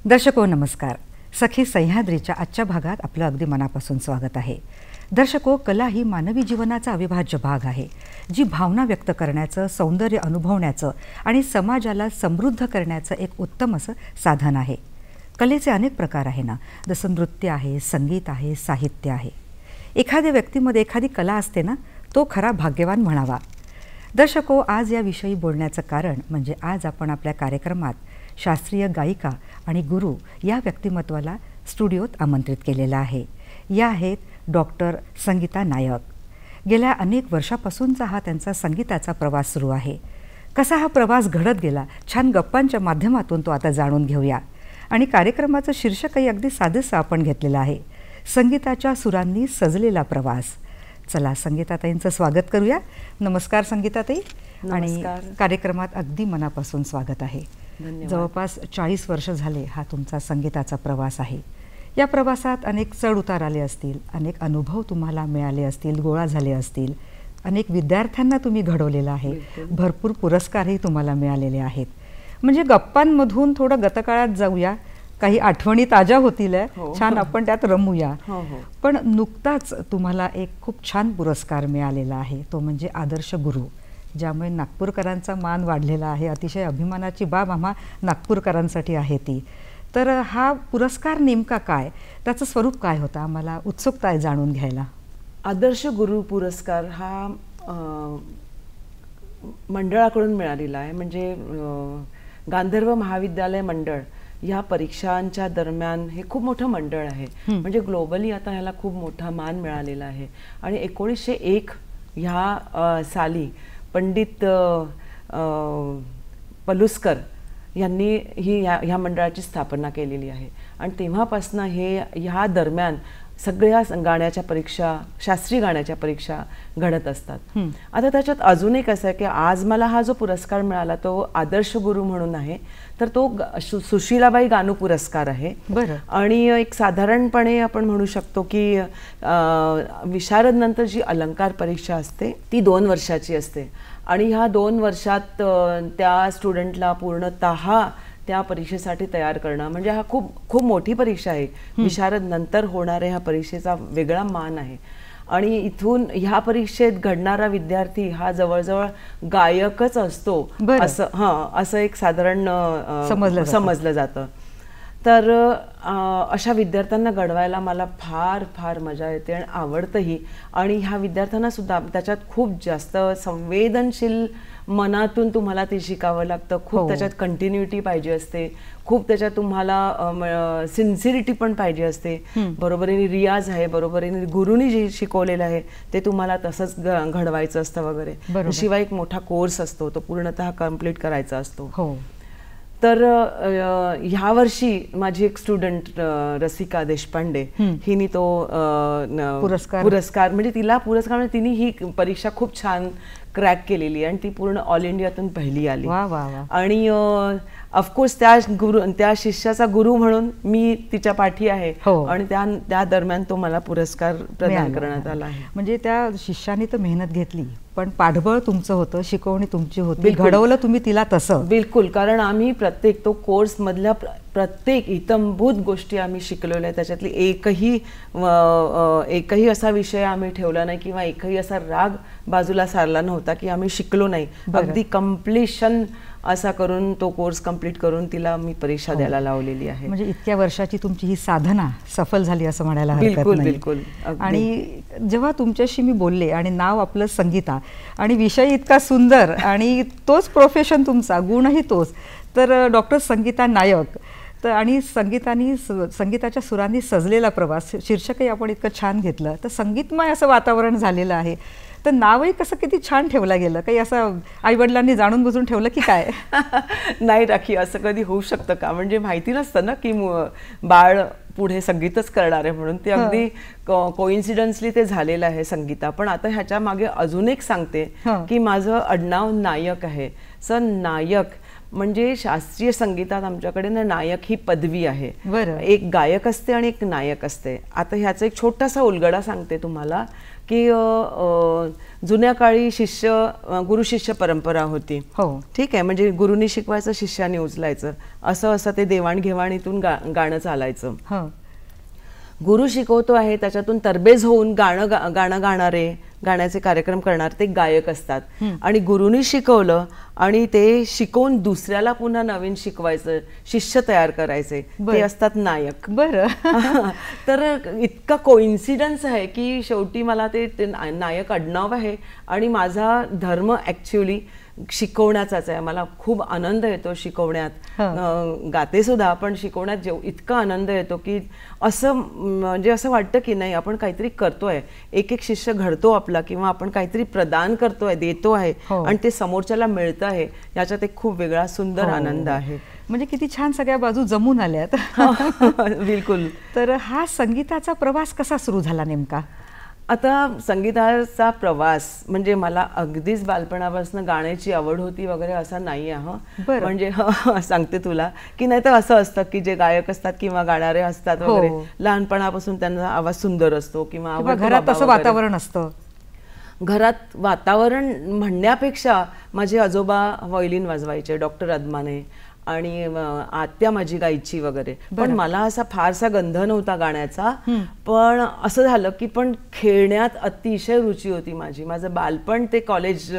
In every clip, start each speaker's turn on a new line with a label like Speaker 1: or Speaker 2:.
Speaker 1: दर्शको नमस्कार. सखी सह्याद्रीच्या आजच्या भागात आपलं अगदी मनापासून स्वागत आहे. दर्शको, कला ही मानवी जीवनाचा अविभाज्य भाग आहे, जी भावना व्यक्त करण्याचं, सौंदर्य अनुभवण्याचं आणि समाजाला समृद्ध करण्याचं एक उत्तम असं साधन आहे. कलेचे अनेक प्रकार आहे ना, जसं नृत्य आहे, संगीत आहे, साहित्य आहे. एखाद्या व्यक्तीमध्ये एखादी कला असते ना, तो खरा भाग्यवान म्हणावा. दर्शको, आज याविषयी बोलण्याचं कारण म्हणजे आज आपण आपल्या कार्यक्रमात शास्त्रीय गायिका आणि गुरु या व्यक्तिमत्वाला स्टुडिओत आमंत्रित केलेला आहे. या आहेत डॉक्टर संगीता नायक. गेल्या अनेक वर्षापासूनचा हा त्यांचा संगीताचा प्रवास सुरू आहे. कसा हा प्रवास घडत गेला, छान गप्पांच्या माध्यमातून तो आता जाणून घेऊया. आणि कार्यक्रमाचं शीर्षकही अगदी साधंसं आपण घेतलेलं आहे, संगीताच्या सुरांनी सजलेला प्रवास. चला संगीताताईंचं स्वागत करूया. नमस्कार संगीताताई. आणि कार्यक्रमात अगदी मनापासून स्वागत आहे. जवळपास 40 वर्ष झाले हा तुमचा संगीताचा प्रवास आहे. या प्रवासात अनेक चढ उतार आले असतील, अनेक अनुभव तुम्हाला मिळाले असतील, गोळा झाले असतील, अनेक विद्यार्थ्यांना तुम्ही घडवलेलं आहे, भरपूर पुरस्कारही तुम्हाला मिळालेले आहेत. म्हणजे गप्पांमधून थोडं गतकाळात जाऊया, काही आठवणी ताज्या होतील, छान आपण त्यात रमूया. पण नुकताच तुम्हाला एक खूप छान पुरस्कार मिळालेला आहे, तो म्हणजे आदर्श गुरु, ज्यामुळे नागपूरकरांचा मान वाढलेला आहे. अतिशय अभिमानाची बाब आम्हा नागपूरकरांसाठी आहे ती. तर हा पुरस्कार नेमका काय, त्याचं स्वरूप काय होतं, आम्हाला उत्सुकता आहे जाणून घ्यायला.
Speaker 2: आदर्श गुरु पुरस्कार हा मंडळाकडून मिळालेला आहे. म्हणजे गांधर्व महाविद्यालय मंडळ ह्या परीक्षांच्या दरम्यान हे खूप मोठं मंडळ आहे. म्हणजे ग्लोबली आता ह्याला खूप मोठा मान मिळालेला आहे. आणि 1901 ह्या साली पंडित पलुस्कर यांनी ह्या मंडळाची स्थापना केलेली आहे. आणि तेव्हापासून ह्या दरम्यान सगळ्या गाण्याच्या परीक्षा, शास्त्रीय गाण्याच्या परीक्षा घडत असतात. आता त्याच्यात अजून एक असं आहे की आज मला हा जो पुरस्कार मिळाला तो आदर्श गुरु म्हणून आहे, तर तो सुशीलाबाई गानू पुरस्कार आहे. आणि एक साधारणपणे आपण म्हणू शकतो की विशारद नंतर जी अलंकार परीक्षा असते ती 2 वर्षाची असते. आणि ह्या 2 वर्षात त्या स्टुडंटला पूर्णतः त्या परीक्षेसाठी तयार करणं म्हणजे हा खूप मोठी परीक्षा आहे. विशारद नंतर होणाऱ्या ह्या परीक्षेचा वेगळा मान आहे. आणि इथून ह्या परीक्षेत घडणारा विद्यार्थी हा जवळजवळ गायकच असतो असं एक साधारण समजलं जातं. तर अशा विद्यार्थ्यांना घडवायला मला फार फार मजा येते आणि आवडतंही. आणि ह्या विद्यार्थ्यांना सुद्धा त्याच्यात खूप जास्त संवेदनशील मनातून तुम्हाला ते शिकावं लागतं. खूप त्याच्यात कंटिन्युटी पाहिजे असते, खूप त्याच्यात तुम्हाला सिन्सिरिटी पण पाहिजे असते. बरोबरीने रियाज आहे, बरोबरीने गुरुनी जे शिकवलेलं आहे ते तुम्हाला तसंच घडवायचं असतं वगैरे. शिवाय एक मोठा कोर्स असतो, तो पूर्णतः कम्प्लीट करायचा असतो. तर ह्या वर्षी माझी एक स्टुडंट रसिका देशपांडे हिने तो पुरस्कार म्हणजे तिला पुरस्कार म्हणजे तिने ही परीक्षा खूप छान क्रॅक केलेली आणि ती पूर्ण ऑल इंडियातून पहिली आली. आणि ऑफकोर्स त्या शिष्याचा गुरु म्हणून मी तिच्या पाठी आहे. आणि त्या दरम्यान तो मला पुरस्कार प्रदान करण्यात आला आहे.
Speaker 1: म्हणजे त्या शिष्याने तर मेहनत घेतली, पण पाठबळ तुमचं होतं, शिकवणी तुमची होती, घडवलं तुम्ही तिला तसं.
Speaker 2: बिलकुल. कारण आम्ही प्रत्येक तो कोर्स मधल्या प्रत्येक इत्थंभूत गोष्टी आम्ही शिकलेल्या आहे. त्याच्यातली एकही असा विषय आम्ही ठेवला नाही किंवा एकही असा राग बाजूला सारला नव्हता की आम्ही शिकलो नाही. अगदी कम्प्लिशन असा करून तो कोर्स कंप्लीट करून तिला मी परीक्षा द्यायला लावलेली आहे.
Speaker 1: म्हणजे इतक्या वर्षाची तुमची ही साधना सफल झाली असं म्हणायला हरकत नाही.
Speaker 2: बिलकुल.
Speaker 1: आणि जेव्हा तुमच्याशी मी बोलले आणि नाव आपलं संगीता आणि विषय इतका सुंदर आणि तोच प्रोफेशन तुमचा, गुणही तोच, तर डॉक्टर संगीता नायक, तर आणि संगीताच्या सुरांनी सजलेला प्रवास शीर्षकही आपण इतकं छान घेतलं, तर संगीतमय असं वातावरण झालेलं आहे. तर नावही कसं किती छान ठेवलं गेलं. काही असं आईवडिलांनी जाणून बुजून ठेवलं की काय?
Speaker 2: नाही राखी, असं कधी होऊ शकतं का? म्हणजे माहिती नसतं ना की बाळ पुढे संगीतच करणार आहे म्हणून. ते अगदी कोइन्सिडन्सली ते झालेलं आहे संगीता. पण आता ह्याच्या मागे अजून एक सांगते की माझं आडनाव नायक आहे. सर नायक म्हणजे शास्त्रीय संगीतात आमच्याकडे ना नायक ही पदवी आहे. एक गायक असते आणि एक नायक असते. आता ह्याचा एक छोटासा उलगडा सांगते तुम्हाला की जुन्या काळी गुरु शिष्य परंपरा होती. ठीक आहे, म्हणजे गुरुनी शिकवायचं, शिष्याने उचलायचं, असं ते देवाणघेवाणीतून गाणं चालायचं. गुरु शिकवतो आहे त्याच्यातून तरबेज होऊन गाणं गाणारे, गाण्याचे कार्यक्रम करणारे ते गायक असतात. आणि गुरुनी शिकवलं आणि ते शिकवून दुसऱ्याला पुन्हा नवीन शिकवायचं, शिष्य तयार करायचे, ते असतात नायक.
Speaker 1: बरं.
Speaker 2: तर इतका कोइन्सिडन्स आहे की शेवटी मला ते नायक आडनाव आहे आणि माझा धर्म ऍक्च्युअली शिकवण्याचाच आहे. मला खूप आनंद येतो शिकवण्यात, गाते सुद्धा, पण शिकवण्यात इतका आनंद येतो की असं म्हणजे असं वाटतं की नाही आपण काहीतरी करतोय, एक शिष्य घडतो आपला, किंवा आपण काहीतरी प्रदान करतोय, देतो आहे आणि ते समोरच्याला मिळतं आहे, याच्यात एक खूप वेगळा सुंदर आनंद आहे.
Speaker 1: म्हणजे किती छान सगळ्या बाजू जमून आल्यात.
Speaker 2: बिलकुल.
Speaker 1: तर हा संगीताचा प्रवास कसा सुरू झाला नेमका?
Speaker 2: आता संगीताचा प्रवास म्हणजे मला अगदीच बालपणापासून गाण्याची आवड होती वगैरे असं नाही आहे. म्हणजे सांगते तुला की नाही तर असं असतं की जे गायक असतात किंवा गाणारे असतात वगैरे, लहानपणापासून त्यांचा आवाज सुंदर असतो किंवा
Speaker 1: घरात असं वातावरण असतं.
Speaker 2: घरात वातावरण म्हणण्यापेक्षा माझे आजोबा व्हायोलिन वाजवायचे, डॉक्टर अदमाने, आणि आत्या माझी गायची वगैरे. पण मला असा फारसा गंध नव्हता गाण्याचा. पण असं झालं की पण खेळण्यात अतिशय रुची होती माझी. माझं बालपण ते कॉलेज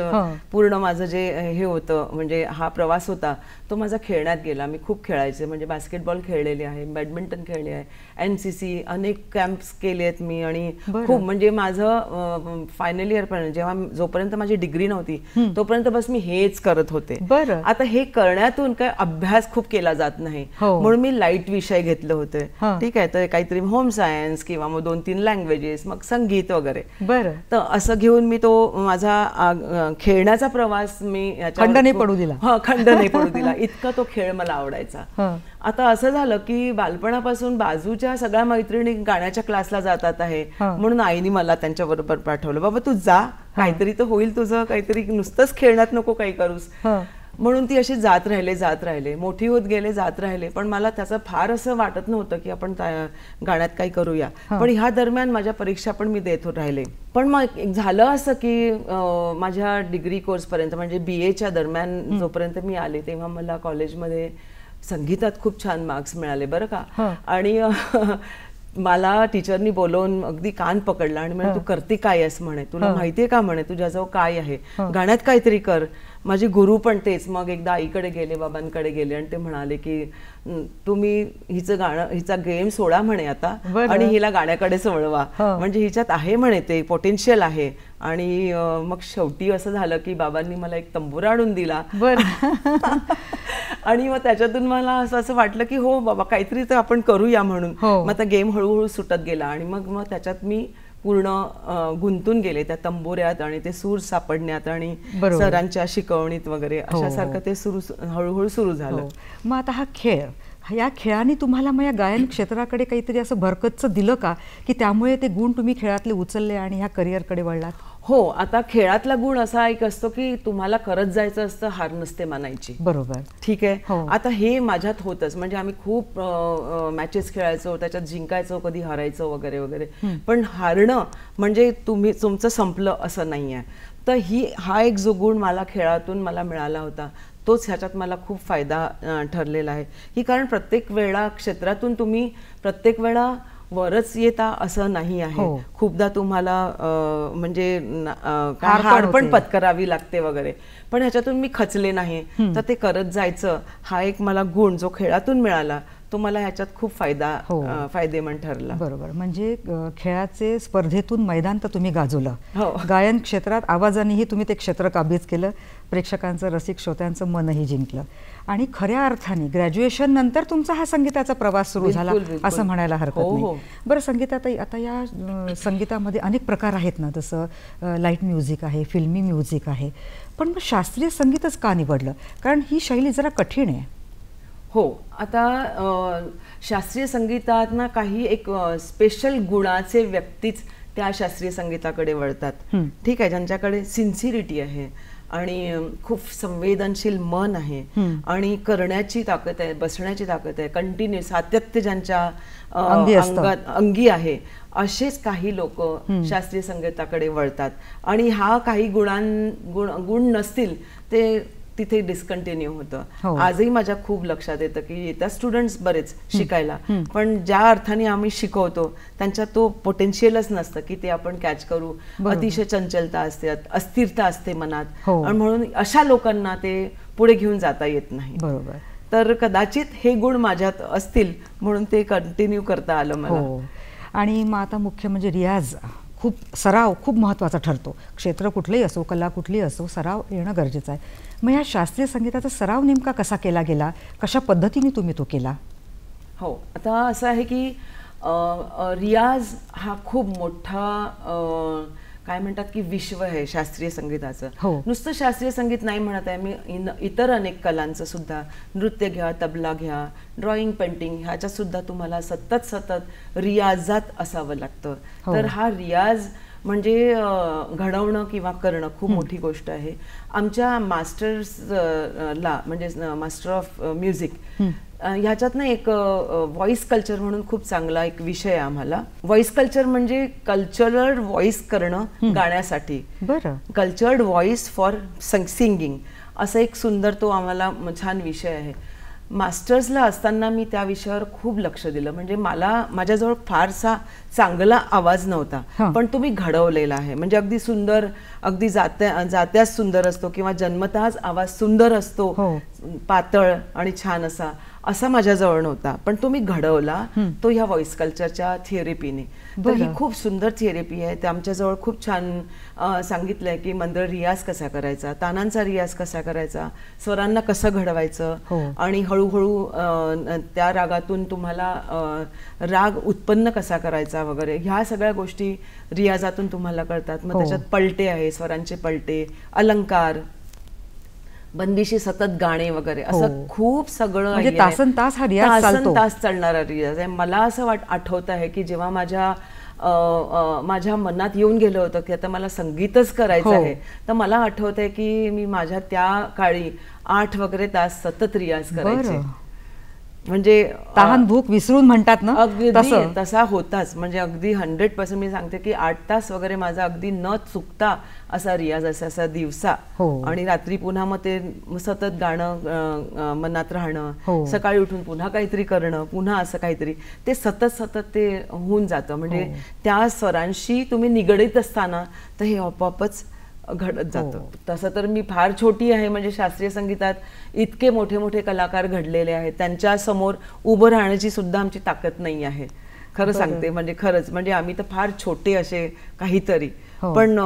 Speaker 2: पूर्ण माझं जे हे होतं म्हणजे हा प्रवास होता तो माझा खेळण्यात गेला. मी खूप खेळायचे, म्हणजे बास्केटबॉल खेळलेले आहे, बॅडमिंटन खेळले आहे, NCC अनेक कॅम्प्स केले आहेत मी. आणि खूप म्हणजे माझं फायनल इयर पण जेव्हा जोपर्यंत माझी डिग्री नव्हती तोपर्यंत बस मी हेच करत होते. आता हे करण्यातून काय अभ्यास खूप केला जात नाही म्हणून मी लाईट विषय घेतले होते. ठीक आहे, तर काहीतरी होम सायन्स किंवा मग 2-3 लँग्वेजेस, मग संगीत वगैरे. तर असं घेऊन मी तो माझा खेळण्याचा प्रवास मी
Speaker 1: खंड नाही पडू दिला.
Speaker 2: खंड नाही पडू दिला, इतका तो खेळ मला आवडायचा. आता असं झालं की बालपणापासून बाजूच्या सगळ्या मैत्रिणी गाण्याच्या क्लासला जातात आहे म्हणून आईने मला त्यांच्या बरोबर पाठवलं, बाबा तू जा, काहीतरी तर होईल तुझं, काहीतरी नुसतंच खेळण्यात नको काही करूस. म्हणून ती अशी जात राहिले, मोठी होत गेले, जात राहिले. पण मला त्याचं फार असं वाटत नव्हतं की आपण गाण्यात काही करूया. पण ह्या दरम्यान माझ्या परीक्षा पण मी देत राहिले. पण मग झालं असं की माझ्या डिग्री कोर्सपर्यंत म्हणजे BA दरम्यान जोपर्यंत मी आले तेव्हा मला कॉलेजमध्ये संगीतात खूप छान मार्क्स मिळाले बरं का. आणि मला टीचरनी बोलवून अगदी कान पकडला आणि म्हणे तू करते काय आहेस म्हणे, तुला माहितीये का म्हणे तुझ्याजवळ काय आहे, गाण्यात काहीतरी कर. माझे गुरु पण तेच. मग एकदा आईकडे गेले, बाबांकडे गेले आणि ते म्हणाले की तुम्ही हिचा गेम सोडा म्हणे आता आणि हिला गाण्याकडेच वळवा, म्हणजे हिच्यात आहे म्हणे ते पोटेन्शियल आहे. आणि मग शेवटी असं झालं की बाबांनी मला एक तंबुरा आणून दिला आणि मग त्याच्यातून मला असं वाटलं की हो बाबा काहीतरी तर आपण करूया म्हणून. मग आता गेम हळूहळू सुटत गेला आणि मग त्याच्यात मी पूर्ण गुंतून गेले त्या तंबोऱ्यात आणि ते सूर सापडण्यात आणि सरांच्या शिकवणीत वगैरे अशासारखं ते हळूहळू सुरू झालं.
Speaker 1: मग आता हा खेळ, या खेळाने तुम्हाला मग या गायन क्षेत्राकडे काहीतरी असं भरकतचं दिलं का की त्यामुळे ते गुण तुम्ही खेळातले उचलले आणि ह्या करिअरकडे वळलात?
Speaker 2: हो, आता खेळातला गुण असा एक असतो की तुम्हाला करत जायचं असतं, हार नसते मानायची.
Speaker 1: बरोबर, ठीक
Speaker 2: आहे. आता हे माझ्यात होतच, म्हणजे आम्ही खूप मॅचेस खेळायचो, त्याच्यात जिंकायचो, कधी हारायचो वगैरे वगैरे. पण हारणं म्हणजे तुमचं संपलं असं नाही आहे. तर हा एक जो गुण मला खेळातून मला मिळाला होता, तोच ह्याच्यात मला खूप फायदा ठरलेला आहे. की कारण प्रत्येक वेळा क्षेत्रातून तुम्ही प्रत्येक वेळा वरच येता असं नाही आहे. खूपदा तुम्हाला म्हणजे हार पण पत्करावी लागते वगैरे, पण ह्याच्यातून मी खचले नाही. तर ते करत जायचं, हा एक मला गुण जो खेळातून मिळाला तो मला ह्याच्यात खूप फायदेमंद ठरला.
Speaker 1: बरोबर. म्हणजे खेळाचे स्पर्धेतून मैदान तर तुम्ही गाजवलं, गायन क्षेत्रात आवाजानेही तुम्ही ते क्षेत्र काबीज केलं, प्रेक्षकांचं रसिक श्रोत्यांचं मनही जिंकलं, आणि खऱ्या अर्थाने ग्रॅज्युएशन नंतर तुमचा हा संगीताचा प्रवास सुरू झाला असं म्हणायला हरकत नाही. बरं संगीताताई, आता या संगीतामध्ये अनेक प्रकार आहेत ना, जसं लाईट म्युझिक आहे, फिल्मी म्युझिक आहे, पण मग शास्त्रीय संगीतच का निवडलं? कारण ही शैली जरा कठीण आहे.
Speaker 2: हो, आता शास्त्रीय संगीतात ना काही एक स्पेशल गुणाचे व्यक्तीच त्या शास्त्रीय संगीताकडे वळतात. ठीक आहे, ज्यांच्याकडे सिन्सिरिटी आहे आणि खूप संवेदनशील मन आहे आणि करण्याची ताकद आहे, बसण्याची ताकद आहे, कंटिन्यू सातत्य ज्यांच्या अंगी आहे, असेच काही लोक शास्त्रीय संगीताकडे वळतात. आणि हा काही गुण नसतील ते तिथे डिस्कंटिन्यू होतं. आजही माझ्या खूप लक्षात येतं की येतात स्टुडंट्स बरेच शिकायला, पण ज्या अर्थाने आम्ही शिकवतो त्यांच्यात तो पोटेन्शियलच नसतं की ते आपण कॅच करू. अतिशय चंचलता असते, अस्थिरता असते मनात, आणि म्हणून अशा लोकांना ते पुढे घेऊन जाता येत नाही.
Speaker 1: बरोबर.
Speaker 2: तर कदाचित हे गुण माझ्यात असतील म्हणून ते कंटिन्यू करता आलं मला.
Speaker 1: आणि मग आता मुख्य म्हणजे रियाज, सराव खूप महत्त्वाचा ठरतो. क्षेत्र कुठलंही असो, कला कुठलीही असो, सराव येणं गरजेचं आहे. मग या शास्त्रीय संगीताचा सराव नेमका कसा केला गेला, कशा पद्धतीने तुम्ही तो केला?
Speaker 2: हो, आता असं आहे की रियाज हा खूप मोठा काय म्हणतात की विश्व आहे शास्त्रीय संगीताचं. नुसतं शास्त्रीय संगीत नाही म्हणत आहे मी, इतर अनेक कलांचं सुद्धा, नृत्य घ्या, तबला घ्या, ड्रॉइंग, पेंटिंग, ह्याच्यात सुद्धा तुम्हाला सतत रियाजात असावं लागतं. तर हा रियाज म्हणजे घडवणं किंवा करणं खूप मोठी गोष्ट आहे. आमच्या मास्टर्सला म्हणजे मास्टर ऑफ म्युझिक ह्याच्यात ना एक व्हॉइस कल्चर म्हणून खूप चांगला एक विषय आहे आम्हाला. व्हॉइस कल्चर म्हणजे कल्चरल व्हॉइस करणं गाण्यासाठी, कल्चर्ड व्हॉइस फॉर सिंगिंग, असं एक सुंदर तो आम्हाला छान विषय आहे. मास्टर्सला असताना मी त्या विषयावर खूप लक्ष दिलं. म्हणजे माझ्याजवळ फारसा चांगला आवाज नव्हता, पण तो मी घडवलेला आहे. म्हणजे अगदी सुंदर, अगदी जात्याच सुंदर असतो किंवा जन्मतःच आवाज सुंदर असतो, पातळ आणि छान असा माझ्याजवळ नव्हता, पण तो मी घडवला, तो ह्या व्हॉइस कल्चरच्या थेरपीने. तर ही खूप सुंदर थेरपी आहे. ते आमच्याजवळ खूप छान सांगितलंय की मंत्र रियाज कसा करायचा, तानांचा रियाज कसा करायचा, स्वरांना कसं घडवायचं, आणि हळूहळू त्या रागातून तुम्हाला राग उत्पन्न कसा करायचा वगैरे, ह्या सगळ्या गोष्टी रियाजातून तुम्हाला कळतात. मग त्याच्यात पलटे आहे, स्वरांचे पलटे, अलंकार, बंदिशी, सतत गाणे वगैरे, असं खूप सगळं
Speaker 1: म्हणजे तासनतास हा रियाज चालतो,
Speaker 2: तास चालणारा रियाज आहे. मला असं आठवत आहे की जेव्हा माझ्या मनात येऊन गेलं होतं की आता मला संगीतच करायचं आहे, तर मला आठवत आहे की मी माझ्या त्या काळी 8 वगैरे तास सतत रियाज करायचे. म्हणजे
Speaker 1: तहान भूक विसरून म्हणतात ना,
Speaker 2: अगदी तसा होताच. म्हणजे अगदी 100% मी सांगते की 8 तास वगैरे माझा अगदी न चुकता असा रियाज असा दिवसा. आणि रात्री पुन्हा मग ते सतत गाणं मनात राहणं, सकाळी उठून पुन्हा काहीतरी करणं, पुन्हा असं काहीतरी, ते सतत ते होऊन जातं. म्हणजे त्या स्वरांशी तुम्ही निगडीत असताना तर हे आपोआपच घडत जातं. तसं तर मी फार छोटी आहे, म्हणजे शास्त्रीय संगीतात इतके मोठे मोठे कलाकार घडलेले आहेत, त्यांच्या समोर उभं राहण्याची सुद्धा आमची ताकद नाही आहे, खरं सांगते. म्हणजे खरंच, म्हणजे आम्ही तर फार छोटे असे काहीतरी, पण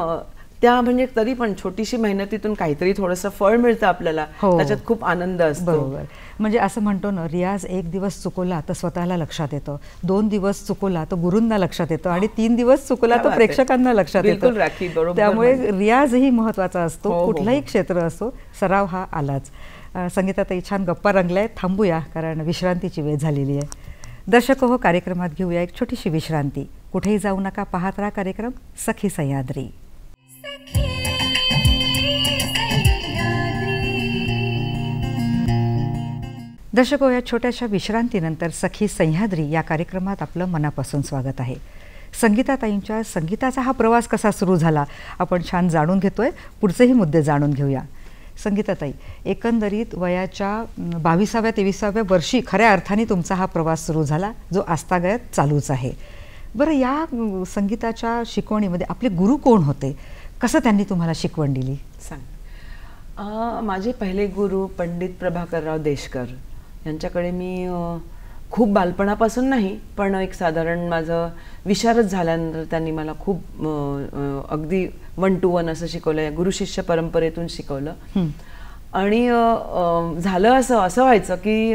Speaker 2: त्या म्हणजे तरी पण छोटीशी मेहनतीतून काहीतरी थोडंसं फळ मिळतं आपल्याला, त्याच्यात खूप आनंद असतो.
Speaker 1: बरोबर. म्हणजे असं म्हणतो ना, रियाज 1 दिवस चुकवला तर स्वतःला लक्षात येतं, 2 दिवस चुकवला तर गुरूंना लक्षात येतं, आणि 3 दिवस चुकला तर प्रेक्षकांना लक्षात येतं. त्यामुळे रियाजही महत्त्वाचा असतो, कुठलाही क्षेत्र असो, सराव हा आलाच. संगीतातही छान गप्पा रंगल्या आहेत. थांबूया, कारण विश्रांतीची वेळ झालेली आहे. दर्शक हो, कार्यक्रमात घेऊया एक छोटीशी विश्रांती. कुठेही जाऊ नका, पाहत राहा कार्यक्रम सखी सह्याद्री. दर्शको, या छोट्याशा विश्रांतीनंतर सखी सह्याद्री या कार्यक्रमात आपलं मनापासून स्वागत आहे. संगीताताईंच्या संगीताचा हा प्रवास कसा सुरू झाला आपण छान जाणून घेतोय. पुढचेही मुद्दे जाणून घेऊया. संगीताताई, एकंदरीत वयाच्या 22व्या-23व्या वर्षी खऱ्या अर्थाने तुमचा हा प्रवास सुरू झाला, जो आजतागायत चालूच आहे. बरं, या संगीताच्या शिकवणीमध्ये आपले गुरु कोण होते? कसं त्यांनी तुम्हाला शिकवण दिली?
Speaker 2: सांग. माझे पहिले गुरु पंडित प्रभाकरराव देशकर यांच्याकडे मी खूप बालपणापासून नाही, पण एक साधारण माझं विशारद झाल्यानंतर त्यांनी मला खूप अगदी 1 to 1 असं शिकवलं. गुरु शिष्य परंपरेतून शिकवलं. आणि झालं असं व्हायचं की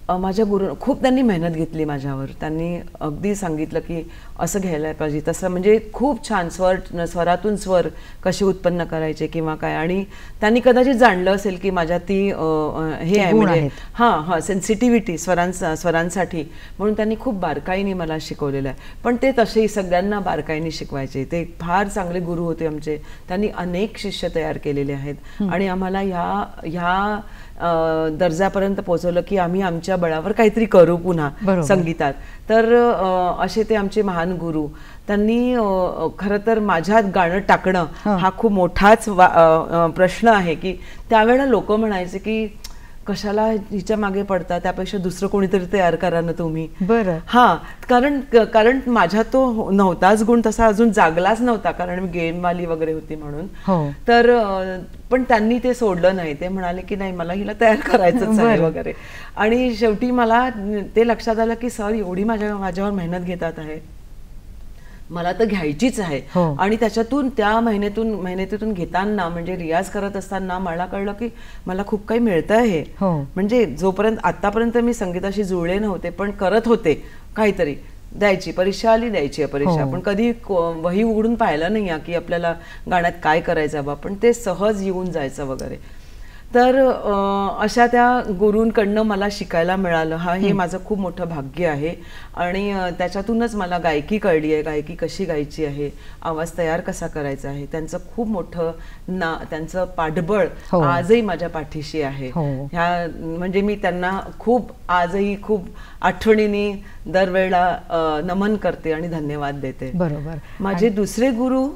Speaker 2: माझ्या गुरु खूप त्यांनी मेहनत घेतली माझ्यावर. त्यांनी अगदी सांगितलं की असं घ्यायला पाहिजे, तसं म्हणजे खूप छान स्वरातून स्वर कसे उत्पन्न करायचे किंवा काय. आणि त्यांनी कदाचित जाणलं असेल की माझ्यात ती हे आहे म्हणजे सेन्सिटिव्हिटी स्वरांसाठी, म्हणून त्यांनी खूप बारकाईने मला शिकवलेलं आहे. पण ते तसेही सगळ्यांना बारकाईने शिकवायचे. ते फार चांगले गुरु होते आमचे. त्यांनी अनेक शिष्य तयार केलेले आहेत आणि आम्हाला ह्या दर्जापर्यंत पोहोचवलं की आम्ही आमच्या बळावर काहीतरी करू पुन्हा संगीतात. तर असे ते आमचे महान गुरु. त्यांनी खरं तर माझ्यात गाणं टाकणं हा खूप मोठाच प्रश्न आहे की त्यावेळेला लोक म्हणायचे की कशाला हिच्या मागे पडता, त्यापेक्षा दुसरं कोणीतरी तयार करा ना तुम्ही.
Speaker 1: बरं.
Speaker 2: कारण माझ्यात तो नव्हताच गुण, तसा अजून जागलाच नव्हता, कारण मी गेमवाली वगैरे होती म्हणून. तर पण त्यांनी ते सोडलं नाही. ते म्हणाले की नाही, मला हिला तयार करायचंच आहे वगैरे. आणि शेवटी मला ते लक्षात आलं की सर एवढी माझ्यावर मेहनत घेतात आहे, मला तर घ्यायचीच आहे. आणि त्याच्यातून त्या मेहनतीतून घेताना म्हणजे रियाज करत असताना मला कळलं की मला खूप काही मिळतं आहे. म्हणजे जोपर्यंत आतापर्यंत मी संगीताशी जुळले नव्हते, पण करत होते काहीतरी. द्यायची परीक्षा आली, द्यायची परीक्षा, पण कधी वही उघडून पाहिलं नाही की आपल्याला गाण्यात काय करायचं बा, पण ते सहज येऊन जायचं वगैरे. तर अशा त्या गुरूंकडनं मला शिकायला मिळालं. हे माझं खूप मोठं भाग्य आहे. आणि त्याच्यातूनच मला गायकी कळली आहे, गायकी कशी गायची आहे, आवाज तयार कसा करायचा आहे. त्यांचं खूप मोठं त्यांचं पाठबळ आजही माझ्या पाठीशी आहे. म्हणजे मी त्यांना खूप आजही खूप आठवणीने दरवेळेला नमन करते आणि धन्यवाद देते.
Speaker 1: बरोबर.
Speaker 2: माझे दुसरे गुरु